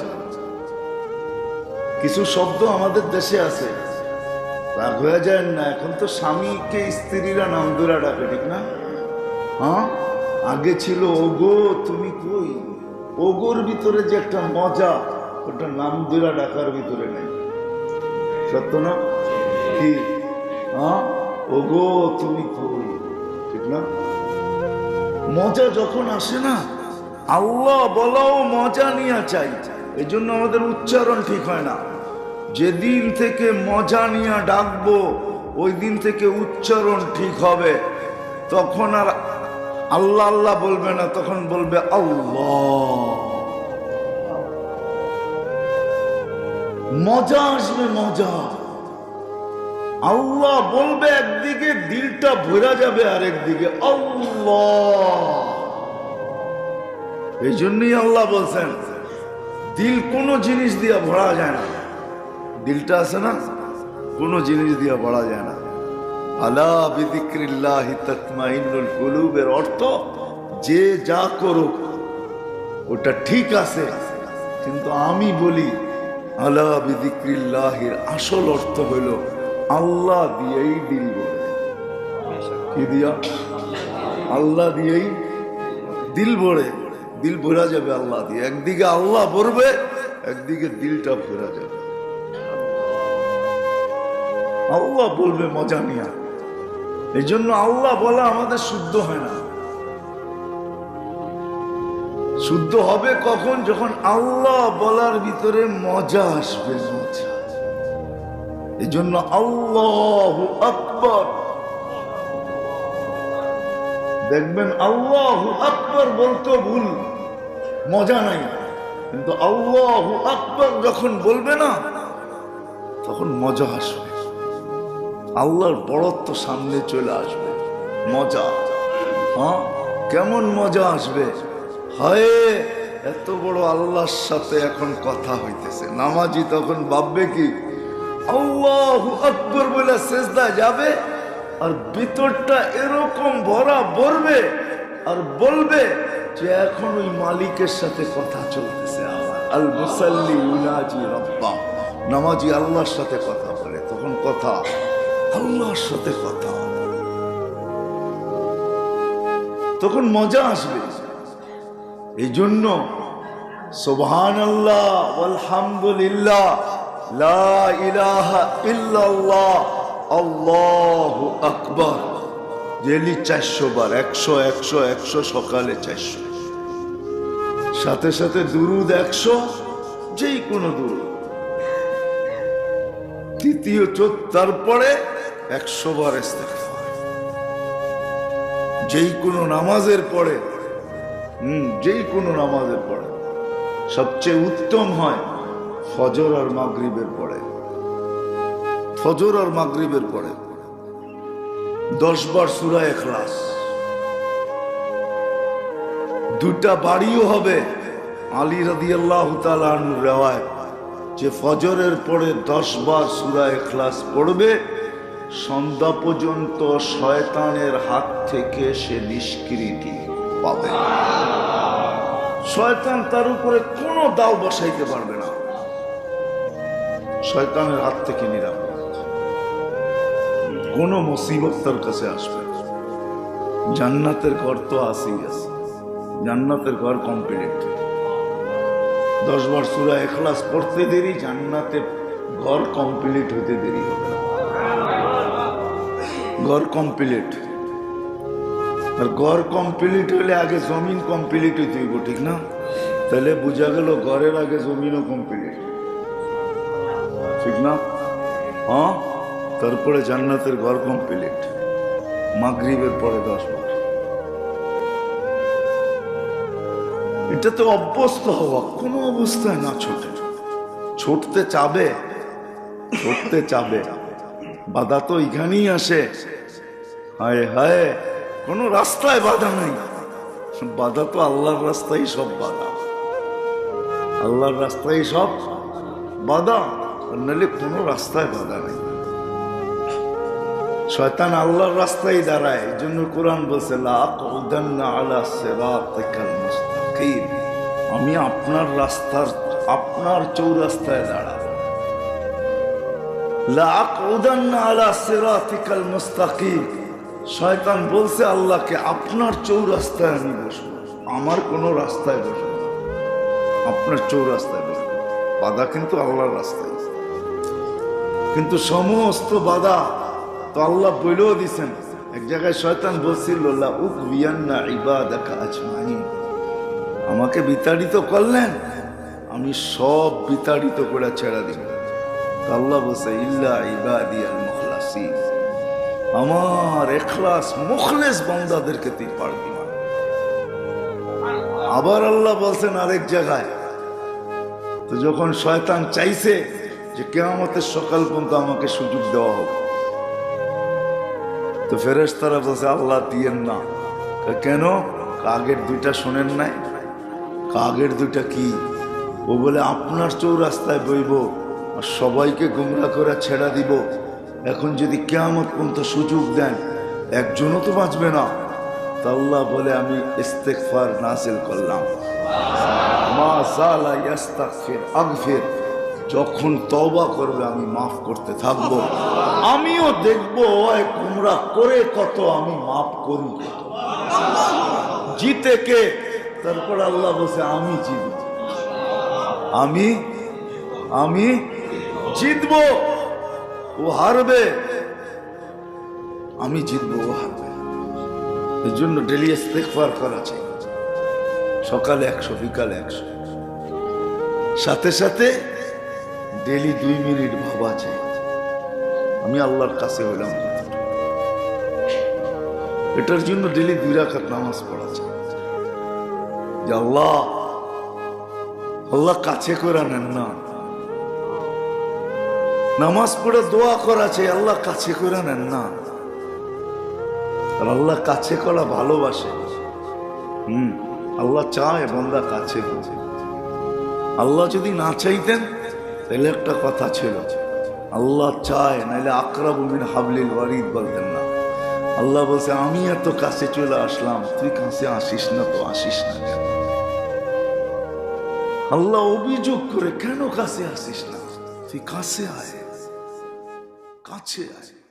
কিছু শব্দ আমাদের দেশে আছে, রাগ হয়ে যায় না। এখন তো স্বামীকে স্ত্রীরা নাম ধরে ডাকে, ঠিক না? আগে ছিল ওগো তুমি কই। ওগোর ভিতরে যে একটা মজা, ওটা নাম ধরে ডাকার ভিতরে নেই। সত্য না কি? ওগো তুমি কই, ঠিক না? মজা যখন আসে না, আল্লাহ বলাও মজা নিয়ে চাই। এই জন্য আমাদের উচ্চারণ ঠিক হয় না। যেদিন থেকে মজা নিয়ে ডাকবো ওই দিন থেকে উচ্চারণ ঠিক হবে। তখন আর আল্লাহ আল্লাহ বলবে না, তখন বলবে আল্লাহ। মজা আসবে, মজা। আল্লাহ বলবে একদিকে, দিলটা ভরা যাবে আরেকদিকে, আল্লাহ। এই জন্যই আল্লাহ বলছেন, দিল কোনো জিনিস দিয়ে ভরা যায় না। দিলটা আছে না, কোনো জিনিস দিয়ে ভরা যায় না। আলা বিযিক্রিল্লাহি তাতমাইন্নুল কুলুবের অর্থ, যে যা করুক ওটা ঠিক আছে, কিন্তু আমি বলি আলা বিযিক্রিল্লাহির আসল অর্থ হইল আল্লাহ দিয়েই দিল ভরে। কি দিয়া? আল্লাহ দিয়েই দিল ভরে। দিল ভরা যাবে আল্লাহ দিয়ে। একদিকে আল্লাহ ভরবে, একদিকে দিলটা ভরা যাবে। আল্লাহ বলবে মজা নিয়া। এই জন্য আল্লাহ বলা আমাদের শুদ্ধ হয় না। শুদ্ধ হবে কখন? যখন আল্লাহ বলার ভিতরে মজা আসবে, মজা। এই জন্য আল্লাহু আকবার, দেখবেন আল্লাহু আকবার বলতে ভুল, মজা নাই, কিন্তু আল্লাহু আকবার যখন বলবে না, তখন মজা আসবে। আল্লাহর বড়ত্ব সামনে চলে আসবে, মজা। কেমন মজা আসবে? হায় এত বড় আল্লাহর সাথে এখন কথা হইতেছে, নামাজি তখন ভাববে কি আল্লাহু আকবার বলে সিজদা যাবে, আর ভিতরটা এরকম ভরা ভরবে আর বলবে যে এখন ওই মালিকের সাথে কথা চলতেছে। আল মুসাল্লি ইউনাজি রাব্বা, নামাজি আল্লাহর সাথে কথা বলে, তখন কথা আল্লাহর সাথে কথা, তখন মজা আসবে। এই জন্য সুবহানাল্লাহ আলহামদুলিল্লাহ লা ইলাহা ইল্লাল্লাহ আল্লাহু আকবার ডেইলি 400 বার, 100 100 100, সকালে 400, সাথে সাথে দুরুদ 100, যেই কোনো দুরুদ, তৃতীয় তারপরে 100 বার ইস্তেগফার, যেই কোনো নামাজের পরে, যেই কোনো নামাজের পরে। সবচেয়ে উত্তম হয় ফজর আর মাগরিবের পরে, ফজর আর মাগরিবের পরে 10 বার সূরা ইখলাস। দুটা বাড়িও হবে। আলী রাদিয়াল্লাহু তাআলা আনহুর রিওয়ায়াত যে ফজরের পরে 10 বার সূরা ইখলাস পড়বে, সন্ধ্যা পর্যন্ত শয়তানের হাত থেকে সে নিষ্কৃতি পাবে। শয়তান তার উপরে কোনো দাও বসাইতে পারবে না, শয়তানের হাত থেকে নিরাপদ, কোন মুসিবত তার কাছে আসবে না। জান্নাতের ঘর তো আসেই আছে, জান্নাতের ঘর কমপ্লিট। 10 বার সূরা ইখলাস পড়তে দেরি, জান্নাতের ঘর কমপ্লিট হইতে দেরি হবে না। ঘর কমপ্লিট, আর ঘর কমপ্লিট হলে আগে জমিন কমপ্লিট হইতে হইব, ঠিক না? তাহলে বোঝা গেল ঘরের আগে জমিনও কমপ্লিট, ঠিক না? হ্যাঁ, তারপরে জান্নাতের ঘর কমপ্লিট। মাগরিবের পরে 10 বার। এটা তো অভ্যস্ত হওয়া, কোনো অবস্থায় না ছোটে। ছুটতে চাবে, ছুটতে চাবে, বাধা তো এখানেই আসে। হায় হায়, কোনো রাস্তায় বাধা নাই, বাধা তো আল্লাহর রাস্তায় সব বাধা, আল্লাহর রাস্তায় সব বাধা, আর নাহলে কোনো রাস্তায় বাধা নেই। শয়তান আল্লাহর রাস্তায় দাঁড়ায়, এই জন্য কোরআন বলছে লা আকুদান্না আলা সিরাতিকাল মুস্তাকিম, আমি আপনার রাস্তার, আপনার চৌরাস্তায় দাঁড়াবো। লা আকুদান্না আলা সিরাতিকাল মুস্তাকিম, শয়তান বলছে আল্লাহকে আপনার চৌরাস্তায় আমি বসবো, আমার কোনো রাস্তায় বসবো না, আপনার চৌরাস্তায় বসবো। বাধা কিন্তু আল্লাহর রাস্তায়, কিন্তু সমস্ত বাধা তো আল্লাহ বলেও দিছেন। এক জায়গায় শয়তান বলছিল লা উকবিয়ান্না ইবাদাকা আজমাইন, আমাকে বিতাড়িত করলেন, আমি সব বিতাড়িত করে ছেড়ে দিব। আল্লাহ বলছে ইল্লা ইবাদিয়াল মুখলাসিন, আমার ইখলাস মুখলেস বান্দাদেরকে তুই পারবি না। আবার আল্লাহ বলছেন আরেক জায়গায়, তো যখন শয়তান চাইছে যে কিয়ামতের সকাল পর্যন্ত আমাকে সুযোগ দেওয়া হোক, তো ফেরেশতারা বলছে আল্লাহ দিয়েন না। কেন? আগের দুইটা শোনেন নাই? আগের দুইটা কি? ও বলে আপনার চৌরাস্তায় বইব আর সবাইকে গুমরা করে ছেড়া দিব। এখন যদি কিয়ামত পর্যন্ত সুযোগ দেন, একজনও তো বাঁচবে না। তা আল্লাহ বলে আমি ইস্তেগফার নাযিল করলাম, মা যালা ইস্তাগফির আগফির, যখন তওবা করবে আমি মাফ করতে থাকবো। আমিও দেখবো গুমরা করে কত, আমি মাফ করি কত। জিতে কে? তারপর আল্লাহ বলছে আমি জিতব, আমি জিতবো, ও হারবে, আমি জিতবো, ও হারবে। এই জন্য ডেলি ইস্তেগফার করা চাই, সকালে 100, বিকালে 100, সাথে সাথে ডেলি 2 মিনিট ভাবা চাই আমি আল্লাহর কাছে হইলাম। এটার জন্য ডেলি 2 রাকাত নামাজ পড়া চাই যে আল্লাহ কাছে করে নেন না। নামাজ পড়ে দোয়া করা চাই, আল্লাহ কাছে করে নেন না। আর আল্লাহ কাছে করা ভালোবাসে। আল্লাহ চায় বান্দা কাছে হোক। আল্লাহ যদি না চাইতেন তাহলে একটা কথা ছিল, আল্লাহ চায়, নাহলে আকরাবু মিন হাবলিল ওয়ারিদ বলতেন না। আল্লাহ বলছে আমি এত কাছে চলে আসলাম, তুই কাছে আসিস না, তো আসিস না কেন? আল্লাহ অভিযোগ করে, কেন কাছে আসিস না? তুই কাছে আয়, কাছে আয়।